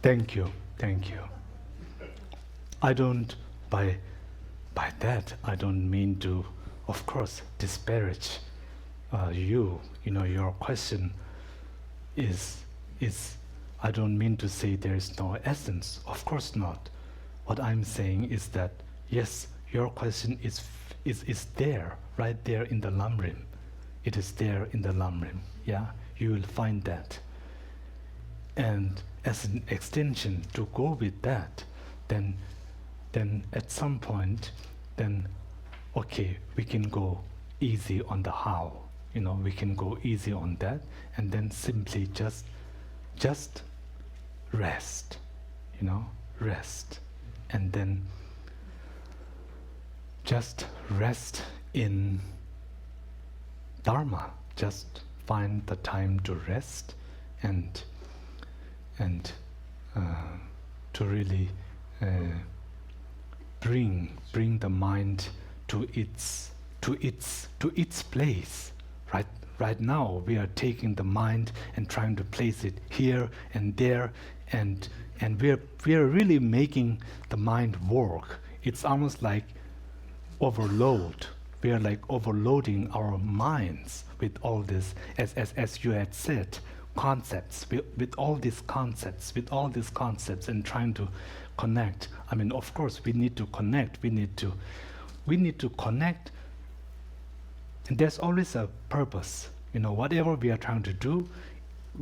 Thank you. I don't, by that, I don't mean to, of course, disparage you. You know, your question is, I don't mean to say there is no essence. Of course not. What I'm saying is that, yes, your question is there, right there in the Lamrim. It is there in the Lamrim. Yeah, you will find that. And as an extension to go with that, then at some point, then okay, we can go easy on the how. You know, we can go easy on that, and then simply just rest. You know, rest, and then just rest in Dharma. Just find the time to rest and to really bring the mind to its place. Right now we are taking the mind and trying to place it here and there, and we are really making the mind work. It's almost like overload. We are like overloading our minds with all this, as you had said, concepts, with all these concepts, and trying to connect. I mean, of course, we need to connect. We need to connect, and there's always a purpose. You know, whatever we are trying to do,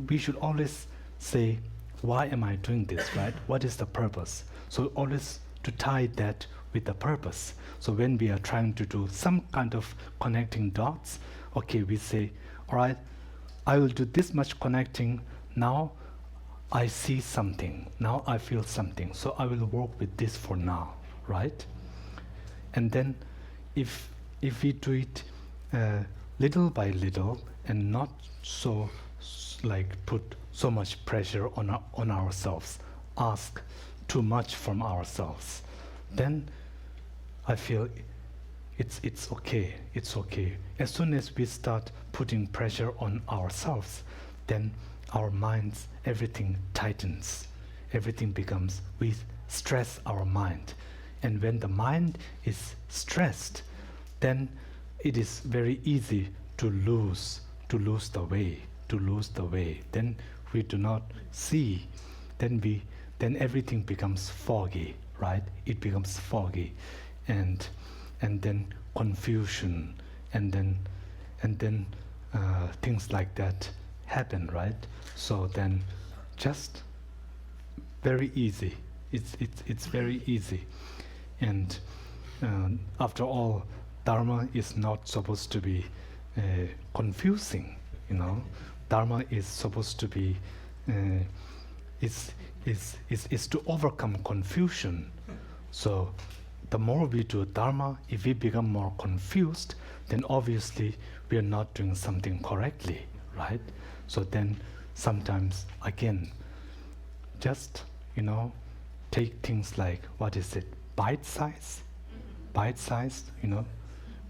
we should always say, why am I doing this, right? What is the purpose? So always to tie that with the purpose. So when we are trying to do some kind of connecting dots, okay, we say, all right, I will do this much connecting. Now I see something. Now I feel something. So I will work with this for now, right? And then if we do it little by little and not so like put so much pressure on ourselves, ask too much from ourselves, then I feel it's okay. It's okay. As soon as we start putting pressure on ourselves, then our minds, everything tightens. Everything becomes, we stress our mind. And when the mind is stressed, then it is very easy to lose the way. Then we do not see. Then everything becomes foggy, right? It becomes foggy, and then confusion, and then things like that happen, right? So then, just very easy. It's very easy, and after all, Dharma is not supposed to be confusing, you know. Dharma is supposed to be is to overcome confusion. So the more we do Dharma, if we become more confused, then obviously we are not doing something correctly, right? So then sometimes again, just, you know, take things like, what is it, bite-sized, you know,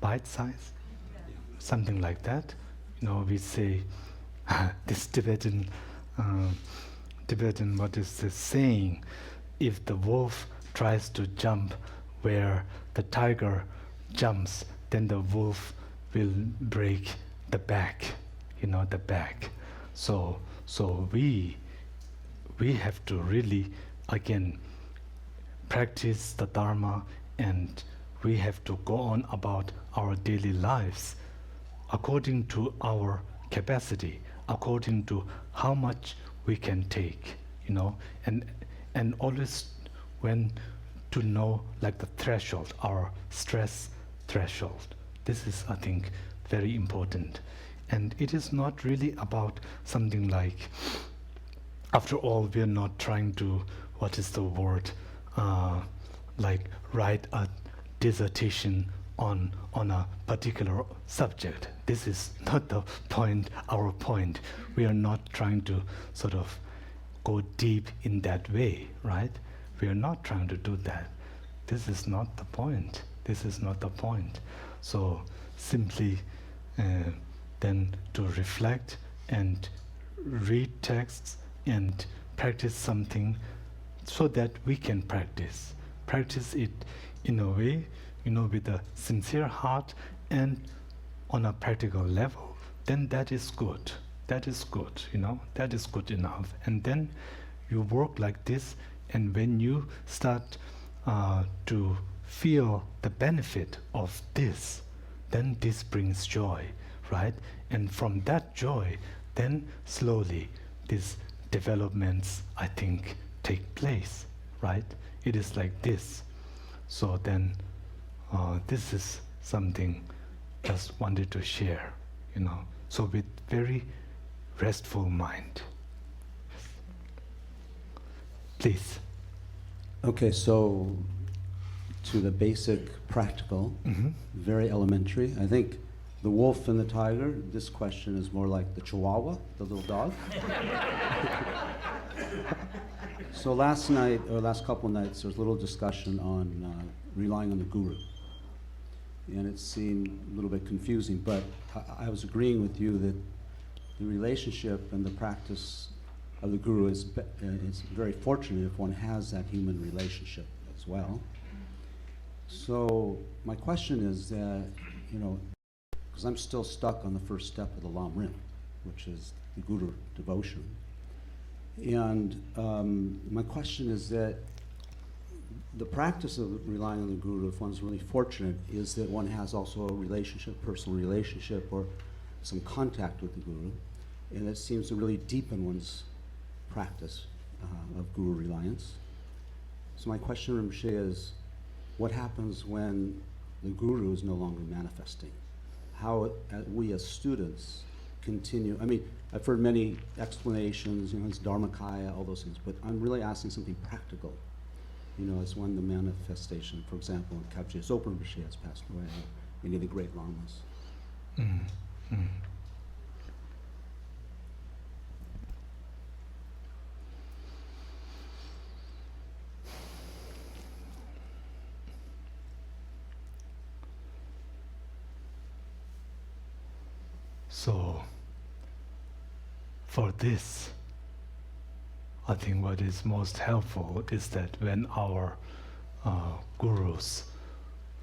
bite-sized, something like that. You know, we say, this Tibetan, what is this saying? If the wolf tries to jump where the tiger jumps, then the wolf will break the back, the back. So we have to really, again, practice the Dharma, and we have to go on about our daily lives according to our capacity, according to how much we can take, and always when to know like the threshold, our stress threshold. This is, I think, very important. And it is not really about something like, after all, we are not trying to, what is the word, like write a dissertation on a particular subject. This is not the point, our point. We are not trying to sort of go deep in that way, right? We are not trying to do that. This is not the point. This is not the point. So simply then to reflect and read texts and practice something so that we can practice it in a way, with a sincere heart and on a practical level. Then that is good. That is good, that is good enough. And then you work like this, and when you start to feel the benefit of this, then this brings joy, right? And from that joy, then slowly these developments, I think, take place, right? It is like this. So then this is something just wanted to share, so with very restful mind. Please. Okay, so to the basic practical, very elementary. I think the wolf and the tiger, this question is more like the chihuahua, the little dog. So last night, or last couple nights, there was a little discussion on relying on the guru. And it seemed a little bit confusing, but I was agreeing with you that the relationship and the practice of the guru is very fortunate if one has that human relationship as well. So my question is that, because I'm still stuck on the first step of the Lam Rim, which is the guru devotion. And my question is that the practice of relying on the guru, if one's really fortunate, is that one has also a relationship, personal relationship, or some contact with the guru, and it seems to really deepen one's practice of guru reliance. So my question, Rinpoche, is what happens when the guru is no longer manifesting? How we as students continue? I mean, I've heard many explanations, it's Dharmakaya, all those things, but I'm really asking something practical. As when the manifestation, for example, Kapje Zopa Rinpoche has passed away, or any of the great lamas. So, for this, I think what is most helpful is that when our gurus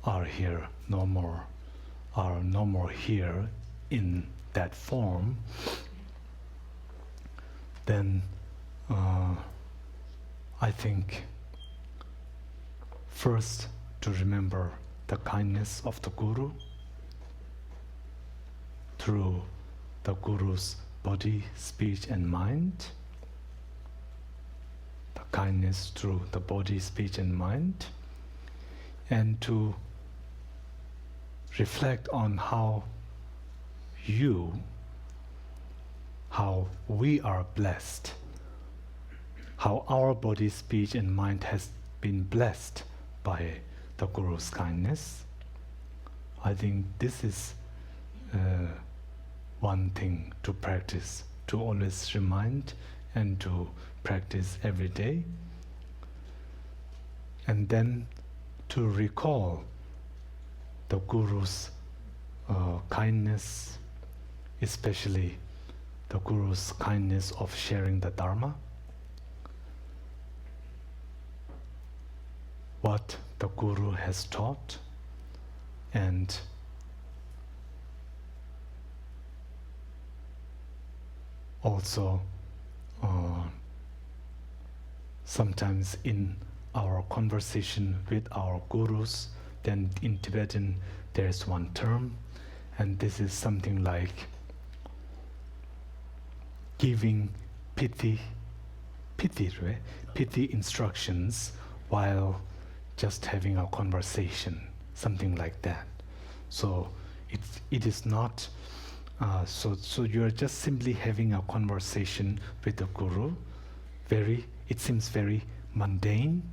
are here, are no more here in that form, then I think first to remember the kindness of the guru through the guru's body, speech, and mind. The kindness through the body, speech, and mind. And to reflect on how we are blessed, how our body, speech, and mind has been blessed by the Guru's kindness. I think this is one thing to practice, to always remind and to practice every day. And then to recall the Guru's kindness, especially the Guru's kindness of sharing the Dharma, what the Guru has taught, and also sometimes in our conversation with our gurus, then in Tibetan there is one term, and this is something like giving pity instructions while just having a conversation, something like that. So it is not so you're just simply having a conversation with the guru. It seems very mundane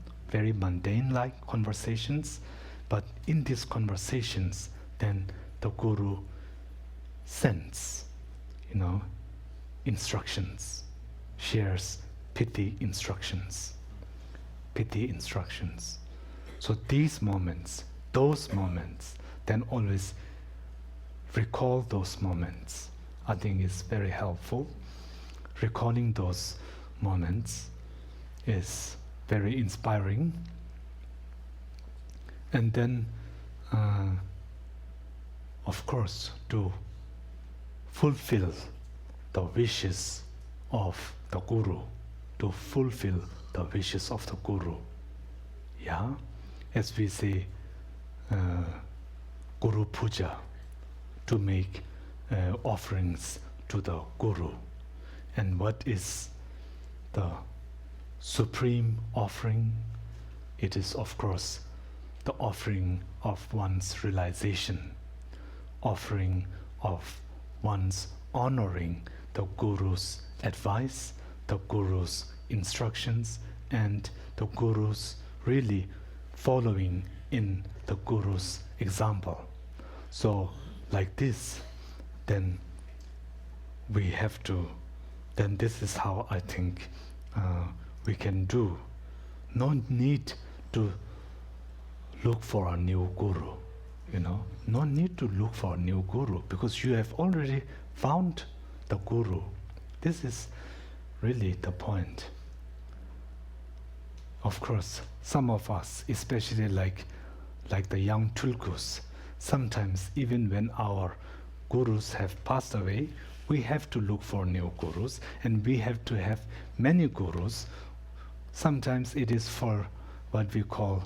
like conversations, but in these conversations then the guru sends instructions, shares pity instructions. So those moments, then always recall those moments. I think is very helpful. Recalling those moments is very inspiring. And then, of course, to fulfill the wishes of the guru, Yeah, as we say, Guru Puja, to make offerings to the guru. And what is the supreme offering? It is, of course, the offering of one's realization, offering of one's honoring the guru's advice, the guru's instructions, and the guru's really following in the guru's example. So like this, then we have to, then this is how I think we can do. No need to look for a new guru, no need to look for a new guru, because you have already found the guru. This is really the point. Of course, some of us, especially like the young tulkus, sometimes even when our gurus have passed away, we have to look for new gurus, and we have to have many gurus. Sometimes it is for what we call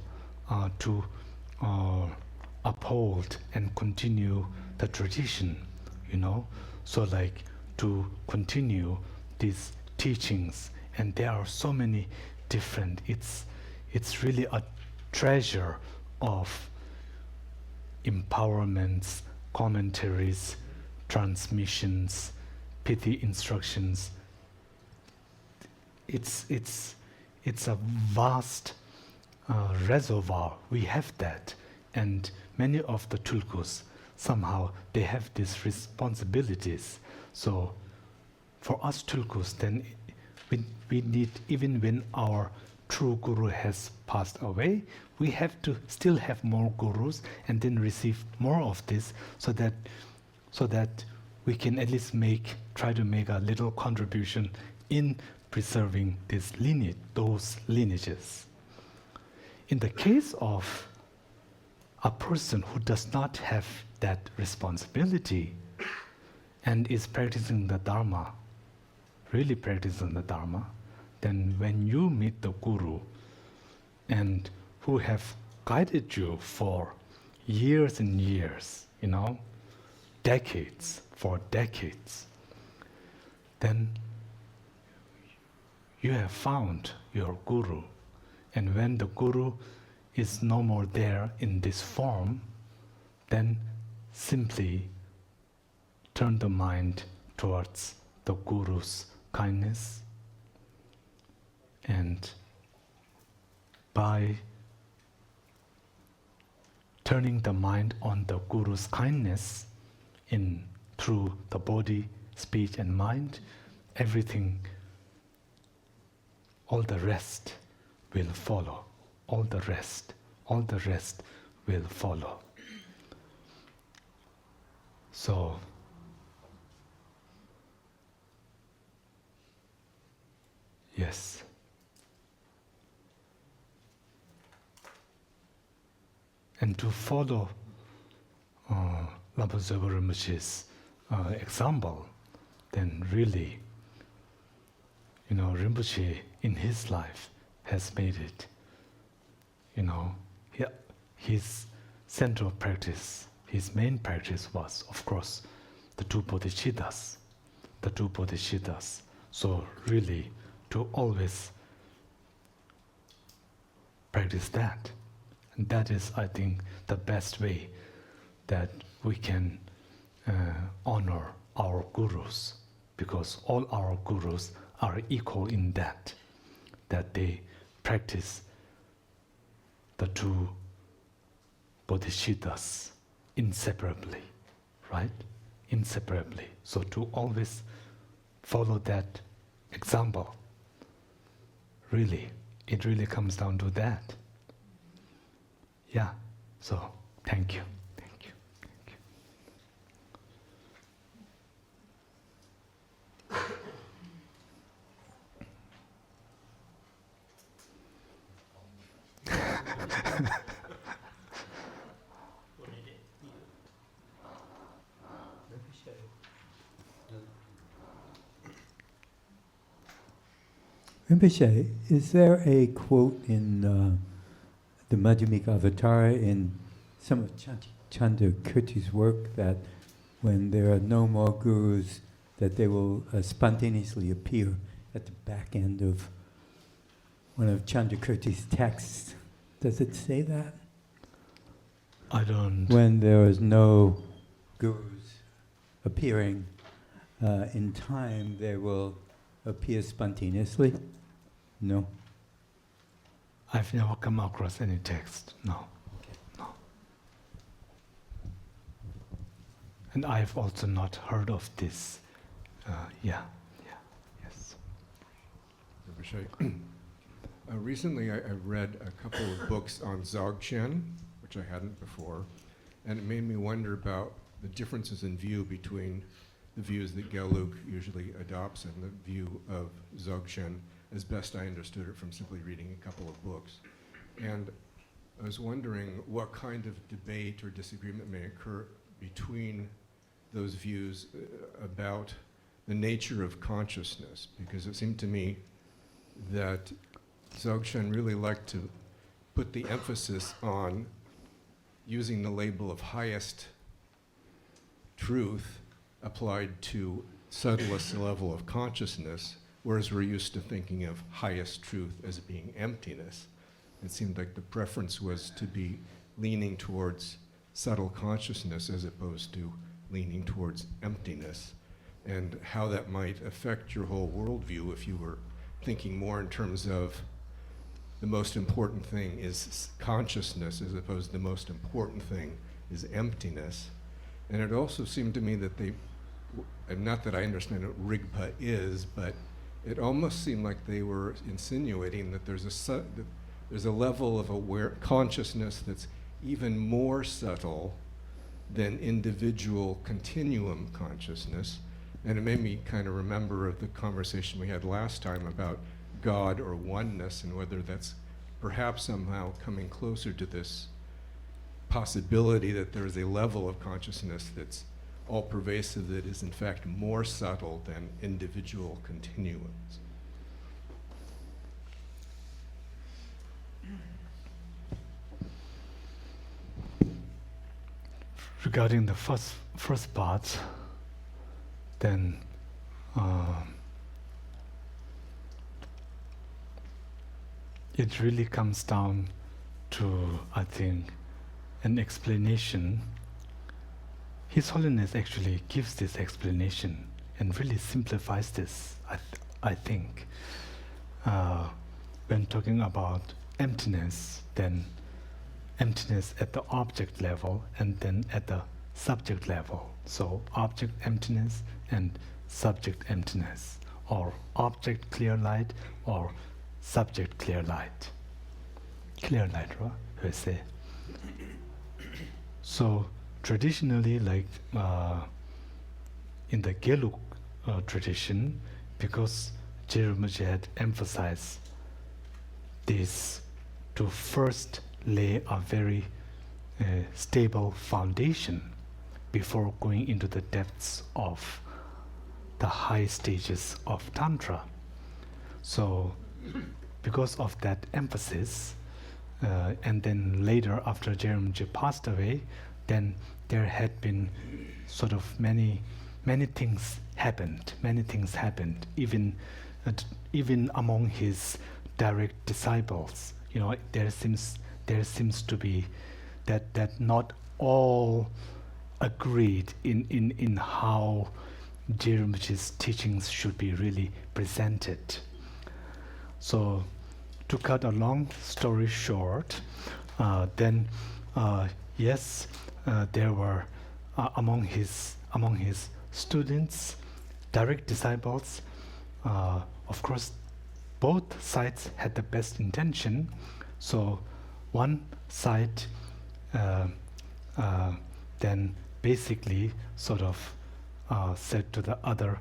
to uphold and continue the tradition, so like to continue these teachings. And there are so many different, it's really a treasure of empowerments, commentaries, transmissions, pity instructions. It's a vast reservoir. We have that, and many of the tulkus, somehow they have these responsibilities. So for us tulkus, then we need, even when our true guru has passed away, we have to still have more gurus and then receive more of this, so that we can at least try to make a little contribution in preserving those lineages. In the case of a person who does not have that responsibility and is practicing the Dharma, really practicing the Dharma, then when you meet the guru and who have guided you for years and years, decades, then you have found your guru. And when the guru is no more there in this form, then simply turn the mind towards the guru's kindness, and by turning the mind on the guru's kindness through the body, speech and mind, everything, all the rest will follow. All the rest will follow. So yes. And to follow Rinpoche Rinpoche's example, then really Rinpoche in his life has made it. His central practice, his main practice was, of course, the two bodhicittas. So really, to always practice that. And that is, I think, the best way that we can honor our gurus, because all our gurus are equal in that they practice the two bodhicittas inseparably, right? Inseparably. So to always follow that example, really, it really comes down to that. Yeah, so thank you. Rinpoche, is there a quote in the Madhyamika Avatara in some of Chandrakirti's work that when there are no more gurus, that they will spontaneously appear at the back end of one of Chandrakirti's texts? Does it say that? I don't. When there is no gurus appearing in time, they will appear spontaneously? No. I've never come across any text, no. And I've also not heard of this. Yes. Recently I read a couple of books on Dzogchen, which I hadn't before, and it made me wonder about the differences in view between the views that Gelug usually adopts and the view of Dzogchen, as best I understood it from simply reading a couple of books. And I was wondering what kind of debate or disagreement may occur between those views about the nature of consciousness, because it seemed to me that Dzogchen really liked to put the emphasis on using the label of highest truth applied to subtlest level of consciousness, whereas we're used to thinking of highest truth as being emptiness. It seemed like the preference was to be leaning towards subtle consciousness as opposed to leaning towards emptiness, and how that might affect your whole worldview if you were thinking more in terms of the most important thing is consciousness as opposed to the most important thing is emptiness. And it also seemed to me that they, and not that I understand what Rigpa is, but it almost seemed like they were insinuating that there's a level of consciousness that's even more subtle than individual continuum consciousness. And it made me kind of remember of the conversation we had last time about God or oneness, and whether that's perhaps somehow coming closer to this possibility that there is a level of consciousness that's all pervasive, that is in fact more subtle than individual continuums. Regarding the first part, then it really comes down to, I think, an explanation. His Holiness actually gives this explanation and really simplifies this, I think. When talking about emptiness, then emptiness at the object level and then at the subject level. So object emptiness and subject emptiness, or object clear light or subject clear light. Clear light, right? We say. So traditionally, like in the Gelug tradition, because Rinpoche had emphasized this to first lay a very stable foundation before going into the depths of the high stages of Tantra. So because of that emphasis, and then later after Rinpoche passed away, then there had been sort of many things happened. Many things happened, even among his direct disciples. You know, there seems to be that not all agreed in how Rinpoche's teachings should be really presented. So, to cut a long story short, there were among his students, direct disciples. Of course, both sides had the best intention. So, one side then basically sort of said to the other,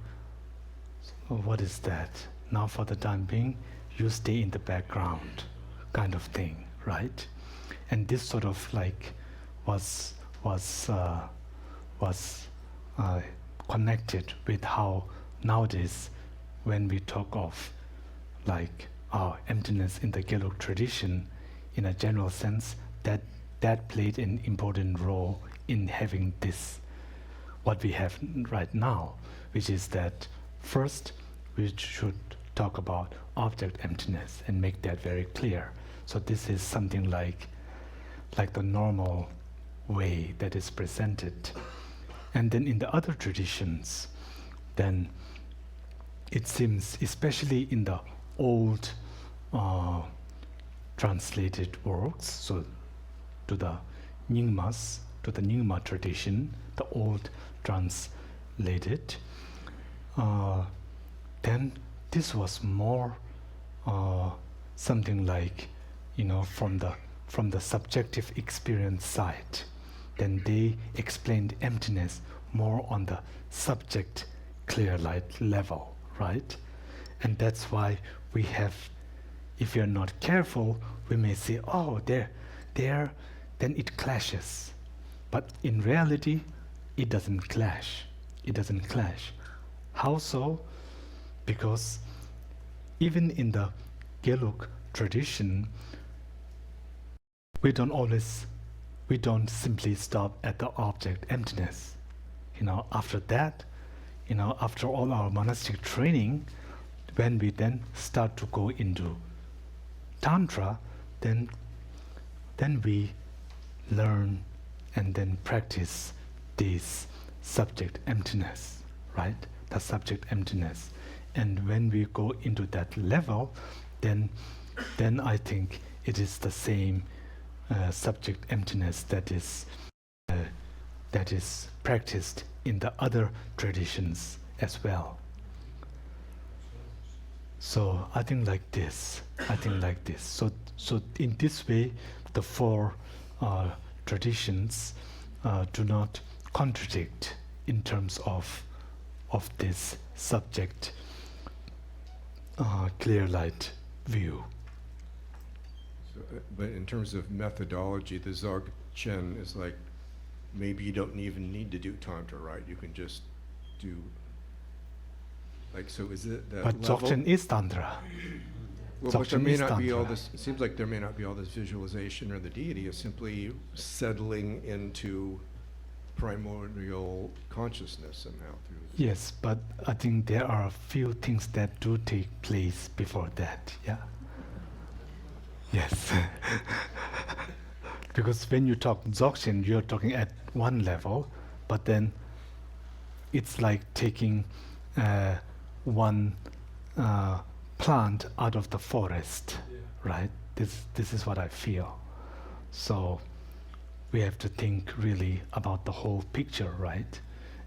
"What is that? Now, for the time being, you stay in the background," kind of thing, right? And this sort of like was connected with how nowadays, when we talk of like emptiness in the Gelug tradition, in a general sense, that played an important role in having this, what we have right now, which is that first we should talk about object emptiness and make that very clear. So this is something like the normal way that is presented. And then in the other traditions, then it seems, especially in the old translated works, so to the Nyingma tradition, the old translated, then this was more something like, you know, from the subjective experience side. Then they explained emptiness more on the subject clear light level, right? And that's why we have, if you're not careful, we may say, oh, there, then it clashes. But in reality, it doesn't clash. It doesn't clash. How so? Because even in the Gelug tradition, we don't simply stop at the object emptiness. You know, after that, you know, after all our monastic training, when we then start to go into Tantra, then we learn and then practice this subject emptiness, right? The subject emptiness. And when we go into that level, then I think it is the same subject emptiness that is practiced in the other traditions as well. So I think like this. So in this way, the four traditions do not contradict in terms of this subject clear light view. So, but in terms of methodology, the Dzogchen is like, maybe you don't even need to do Tantra, right? You can just do, like, so is it that but level? Dzogchen is Tantra. Well, but there may is not be all Tantra. this, it seems like there may not be all this visualization or the deity is simply settling into primordial consciousness somehow through this. Yes, but I think there are a few things that do take place before that, yeah? Yes. Because when you talk Dzogchen, you're talking at one level, but then it's like taking one plant out of the forest, right? This is what I feel. So we have to think really about the whole picture, right?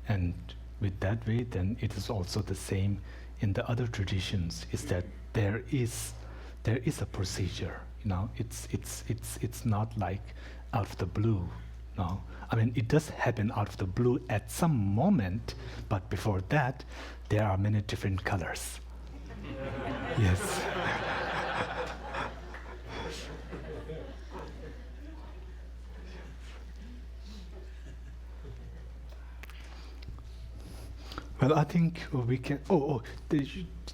And with that way, then it is also the same in the other traditions, is that there is a procedure, you know. It's not like out of the blue, no. I mean, it does happen out of the blue at some moment, but before that, there are many different colors. Yes. Well, I think we can.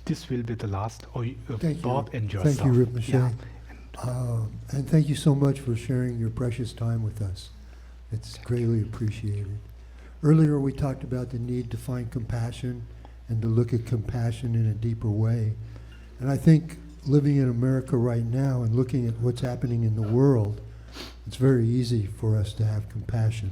this will be the last, or Thank Bob you. and yourself. Thank you, Rinpoche. Yeah. And thank you so much for sharing your precious time with us. It's greatly appreciated. Earlier we talked about the need to find compassion and to look at compassion in a deeper way. And I think living in America right now and looking at what's happening in the world, it's very easy for us to have compassion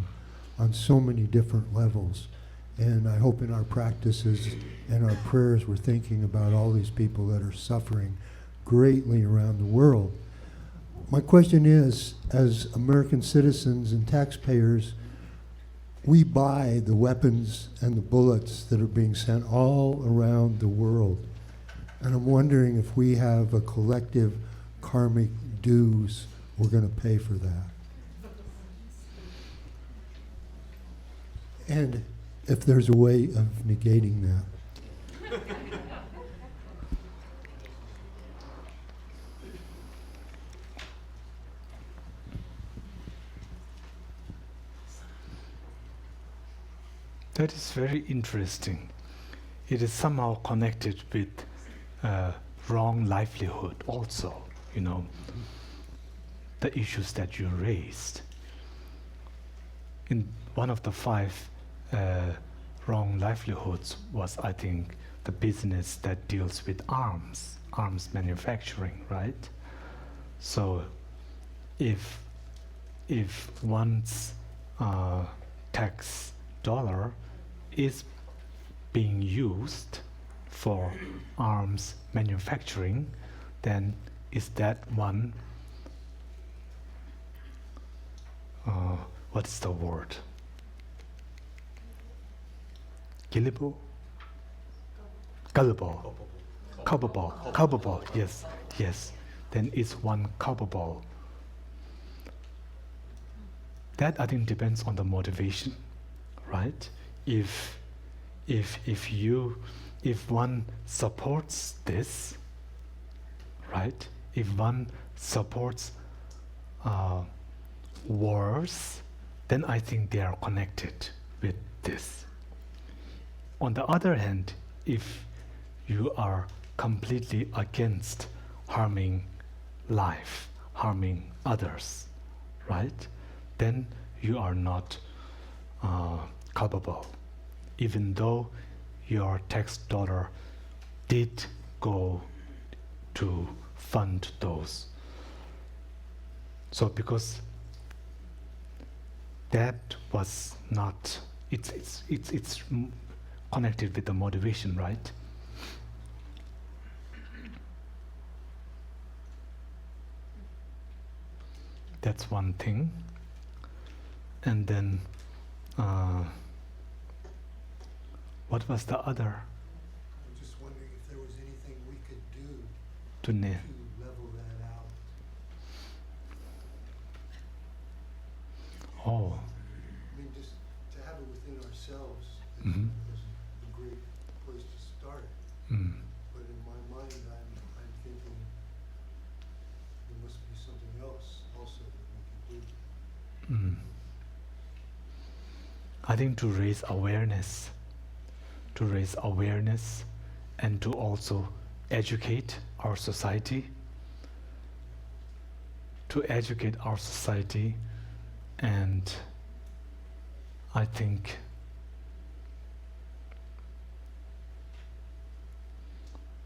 on so many different levels. And I hope in our practices and our prayers we're thinking about all these people that are suffering greatly around the world. My question is, as American citizens and taxpayers, we buy the weapons and the bullets that are being sent all around the world. And I'm wondering if we have a collective karmic dues we're going to pay for that. And if there's a way of negating that. That is very interesting. It is somehow connected with wrong livelihood also, you know, the issues that you raised. In one of the 5 wrong livelihoods was, I think, the business that deals with arms manufacturing, right? So if one's tax dollar is being used for arms manufacturing, then is that one, what's the word? Gullible? Gullible. Culpable. Yes. Then it's one culpable. That, I think, depends on the motivation, right? If one supports this, right? If one supports wars, then I think they are connected with this. On the other hand, if you are completely against harming life, harming others, right? Then you are not culpable, even though your tax dollar did go to fund those. So because that was not, it's connected with the motivation, right? That's one thing. And then what was the other? I'm just wondering if there was anything we could do To level that out. Oh. I mean, just to have it within ourselves is, Mhm. is a great place to start. Mm. But in my mind, I'm thinking there must be something else also that we could do. Mm. I think to raise awareness and to also educate our society, and I think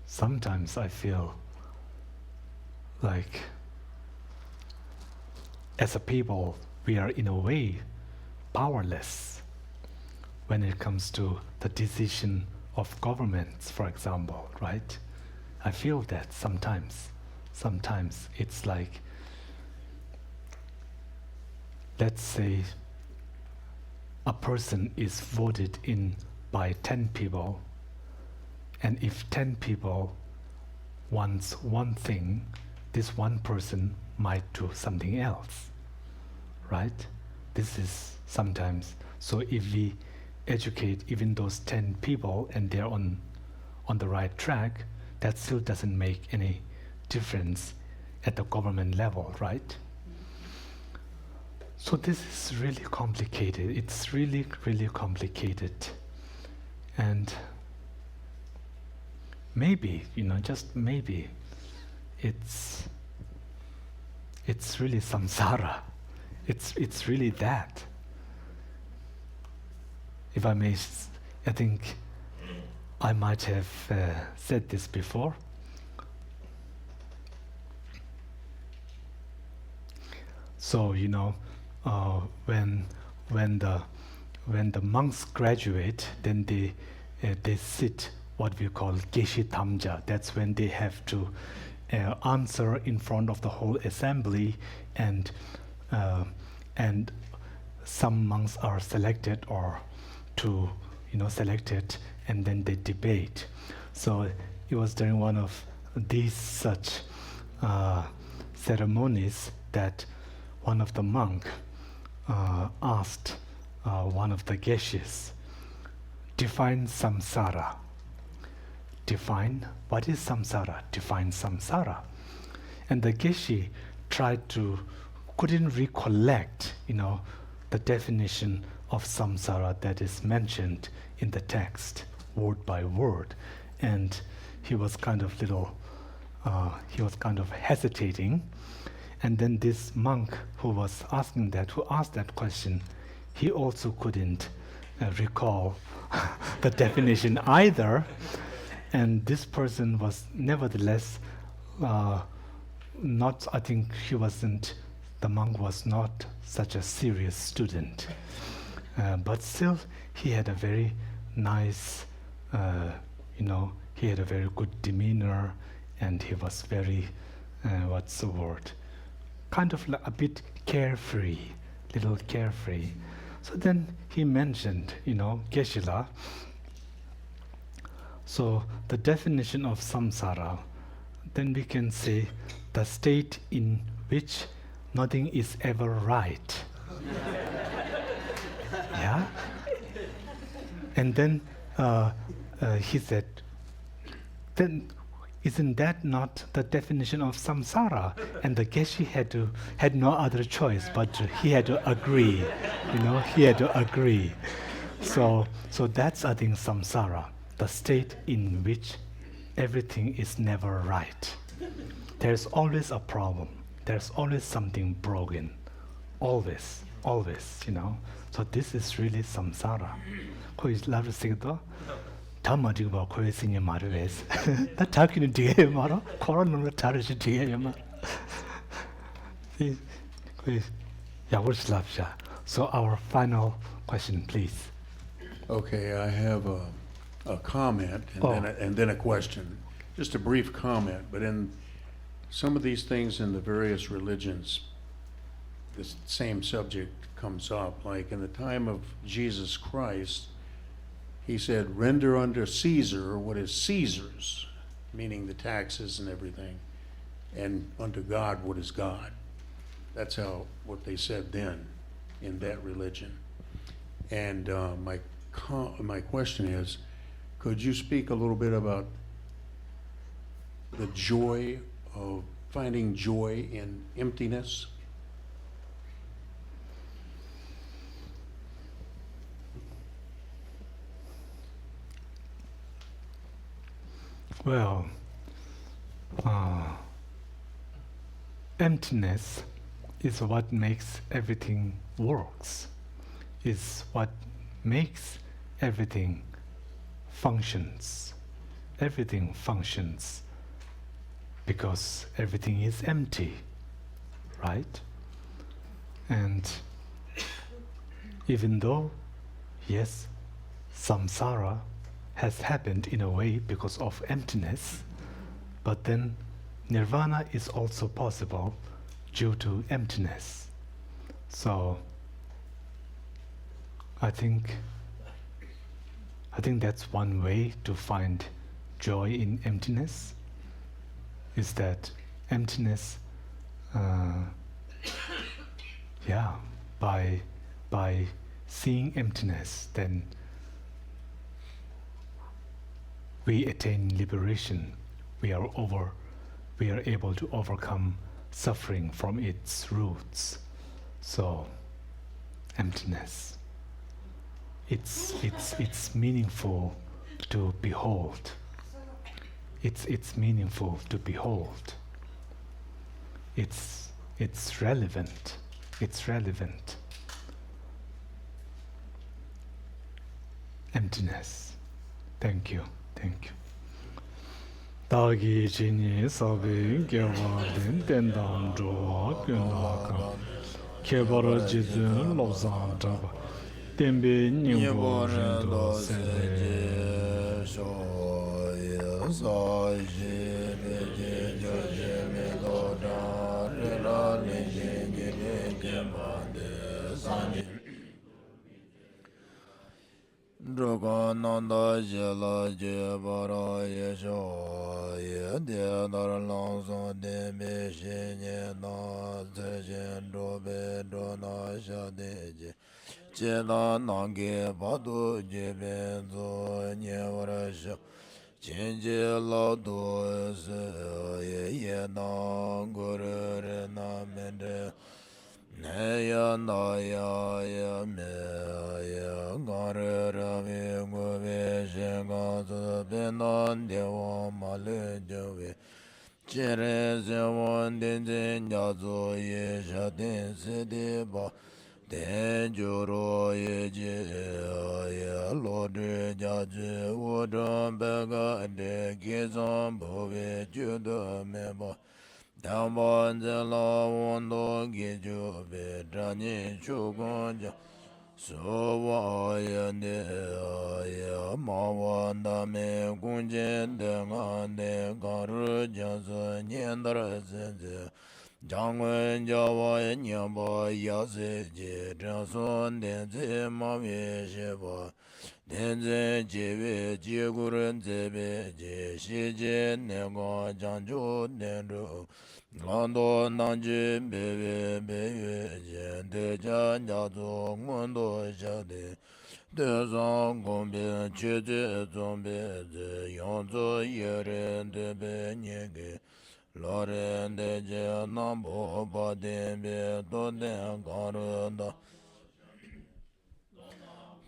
sometimes I feel like as a people we are in a way powerless when it comes to the decision of governments, for example, right? I feel that sometimes it's like, let's say a person is voted in by 10 people, and if 10 people wants one thing, this one person might do something else, right? This is sometimes, so if we educate even those 10 people and they're on the right track, that still doesn't make any difference at the government level, right? So this is really complicated. It's really, really complicated. And maybe, just maybe, it's really samsara. It's really that. If I may, I think I might have said this before. So when the monks graduate, then they sit what we call geshi tamja. That's when they have to answer in front of the whole assembly, and some monks are selected or selected, and then they debate. So it was during one of these such ceremonies that one of the monk asked one of the geshis, define samsara. Define, what is samsara? Define samsara. And the geshi couldn't recollect, the definition of samsara that is mentioned in the text, word by word. And he was kind of hesitating. And then this monk who asked that question, he also couldn't recall the definition either. And this person was nevertheless the monk was not such a serious student. But still, he had a very nice, he had a very good demeanor, and he was very, kind of a bit carefree, little carefree. So then he mentioned, Geshe-la. So the definition of samsara, then we can say the state in which nothing is ever right. Yeah? And then he said, then isn't that not the definition of samsara? And the Geshe had no other choice, but he had to agree. He had to agree. So that's, I think, samsara, the state in which everything is never right. There's always a problem. There's always something broken. Always, So this is really samsara. Kois love sigdo. Dharma digo kois sinye marves. That talking to you, maro. Koran tarish to you, So our final question, please. Okay, I have a comment and then a question. Just a brief comment, but in some of these things in the various religions, this same subject comes up. Like in the time of Jesus Christ, he said, render unto Caesar what is Caesar's, meaning the taxes and everything, and unto God what is God. That's what they said then in that religion. And my question is, could you speak a little bit about the joy of finding joy in emptiness? Well, emptiness is what makes everything works, is what makes everything functions. Everything functions because everything is empty, right? And even though, yes, samsara has happened in a way because of emptiness, but then nirvana is also possible due to emptiness. So I think that's one way to find joy in emptiness, is that emptiness, by seeing emptiness, then we attain liberation. We are able to overcome suffering from its roots. So, emptiness. It's meaningful to behold. it's meaningful to behold. It's relevant. It's relevant. Emptiness. Thank you. Thank you. Dagi jini sabi gyawa den dendam zhuwa gyunaka kebara jizun lobzang zhaba tenbe nyingbo rindu sele Saji beji joji meloda rila leji giri kembade sanji Droga nanda jela jebara yesho ye de dar langso de me shenye na zejen drobe drona shadeje jela nange badu jebenzo nyevarasho Chenje la do se ye na guru re na mende ne ya na ya me ya guru ra me gu ve she ga zu be nan de wa ma le je we che re se won den den ya zo ye sha den se de ba Den juro ye je ye lo de ja je wo dong be ga de ge zong bo ve ju de me ba dang ban ze la won do ge ju be zha ni chu gong ja so wa ye ne ye ma wan da me gong jian de ngan de ga ru ja ze nian da re zen ze Zhang Wen Jia Wa Nian Ba Ya Se Ji Zhang Sun Den Zi Ma Wei She Ba Den Zi Ji Wei Ji Gu Ren Zi Bei Ji Xi Ji Ne Ga Zhang Zhu Den Zhu Lan Do Nan Ji Bei Wei Bei Yue Jian De Jian Jia Zu Ngun Do Xia De De Zang Gong Bin Qi Zi Zong Bei Zi Yang Zi Ye Ren De Bei Nie Ge Loren de je nambo ba den be do den garu da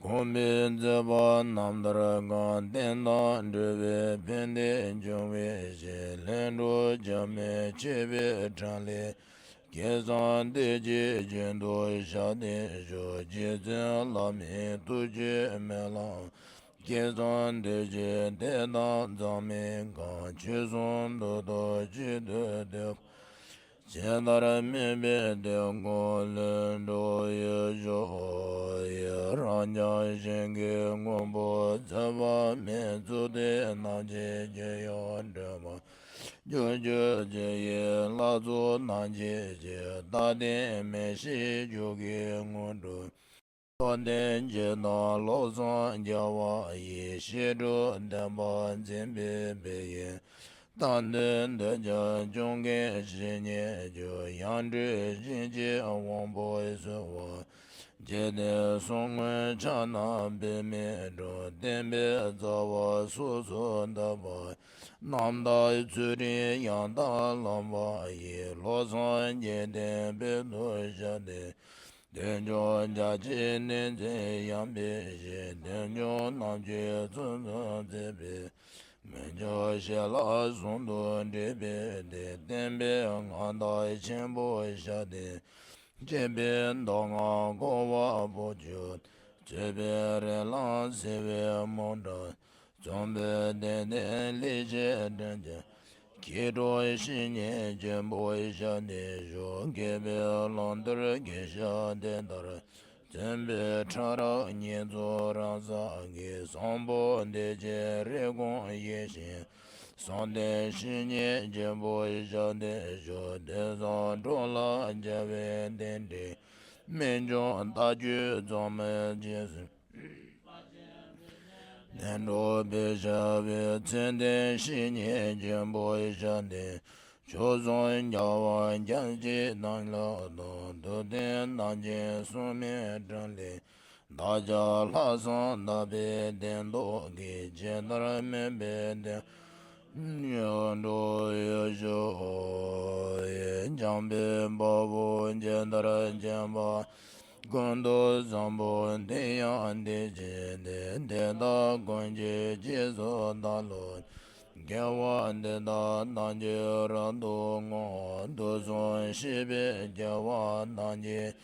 Gombin ze ba nam dara gan den da ndwe ben de jong we je len ro jame che be chan le ge zan de je jen do sha de jo je zen la me tu je me la Ge zan de je de na zang me gan che zon do do je de de Je dar me be de go le do ye jo ye ran ja shen ge ngo bo za ba me zu de na je je yo de ma jo jo je ye la zu na je je da de me shi ju ge ngo do Den je na lo zang jia wa yi xie zhu den ba zin bi bi yin Dan den de jia zhong ge shi nie ju yang zhi jin ji wang bo yi su wa Je de song wen cha na bi mi zhu den bi za wa su su da ba Nam da yi zu ri yang da lam ba yi lo zang je den bi nu sha de Den zhong jia ji nen zi yang bi xie Den zhong nam ji zun zun zi bi Men zhong xie la song du zhi bi de Den bi ngan da yi qian bo xia de Jie bi da ngan go wa bo ju Jie bi re lang si we mong zhong Zhong bi den den li xie den jie Ki zhuo shi nian jian bo yi xia de zhu ge bi lang de ge xia de dar zhen bi cha ra nian zu ran sa ge sang bo de jie re gong ye xin sang de shi nian jian bo yi xia de zhu de zang zhu la jie wei den de men zhong da ju zang me jie si Den ro bi sha bi zhen den shi nian jian bo yi sha de Chou zong ya wan jian ji nan la dong Du den nan jian sun mian zheng li Da jia la san da bi den do gi jian dar men bi den Nian zhu ye zhu ye jiang bi ba bu jian dar jian ba Gong du zang bo de yang de jin de de da gong ji ji zo da lo Gyawan de da nanje rando ngo do zon shibe gyawan nanje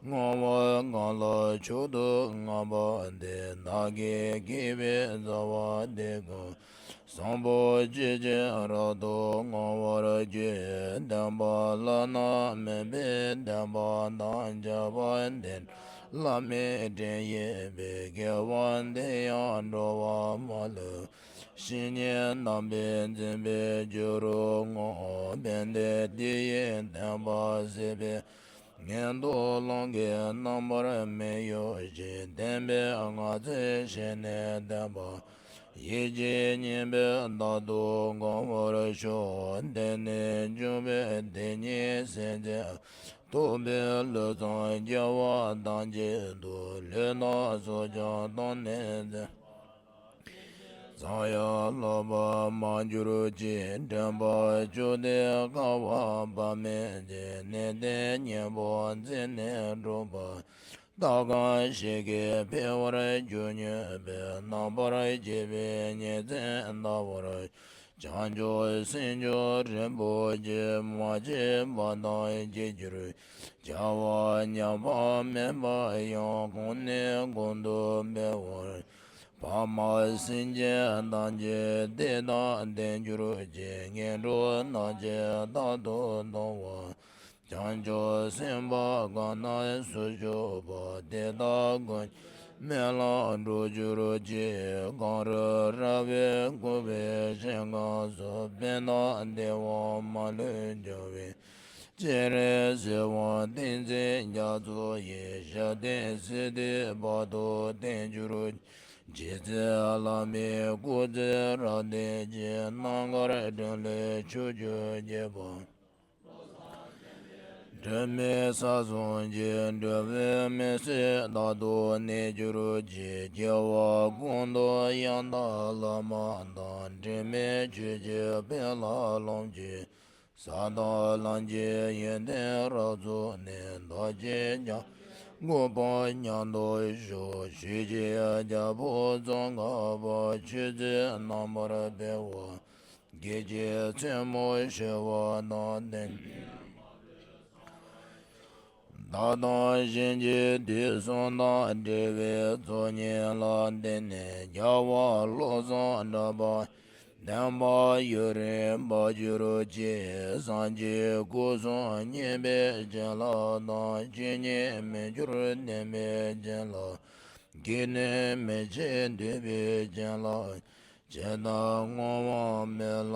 ngo wa nga la chodo nga ba de nage gibe zawa de go sambo jeje rado ngo wa ra je damba la na me be damba nanja ba den la me de ye be gyawan de yan do wa ma le Shinye nambe zembe juro ngo bende diye damba zebe ngendo longe nambara me yo je dembe anga ze shene damba yeje nyembe dado ngomora sho dene jube denye senje tobe le zan jawa danje do le na so jan donne Zaya loba manjuru jin damba jude kawa ba me je ne de nyebo zene roba daga shige pe wara junye be nambara jebe nye zen da wara janjo senjo rembo je ma je banda je juru jawa nyamba me ba yon kone gondo me wara Pama sinje danje de da denjuru je ngendo na je da do no wa janjo semba gana sujo ba de da gon mela ro juru je gar rave gobe jenga zo bena de wa male jove Jere se wa denze ya zo ye ja de se de ba do denjuru Jeze alame guze rade je nangare dele chuju jeba Deme sazon je deve mese dado ne juru je jewa gondo yanda lama dan deme je bela lomje sada lanje yende razo ne daje nya Gopa nyando isho shiji jabo zonga ba chizi namara bewa geji tsemo shewa naden Dada shinji di sonda dewe zonye la dene jawa lo zonda ba Damba yore bajuro je sanje gozo nyebe jela na jenye mejuro neme jela gine meje debe jela jeda ngoma mela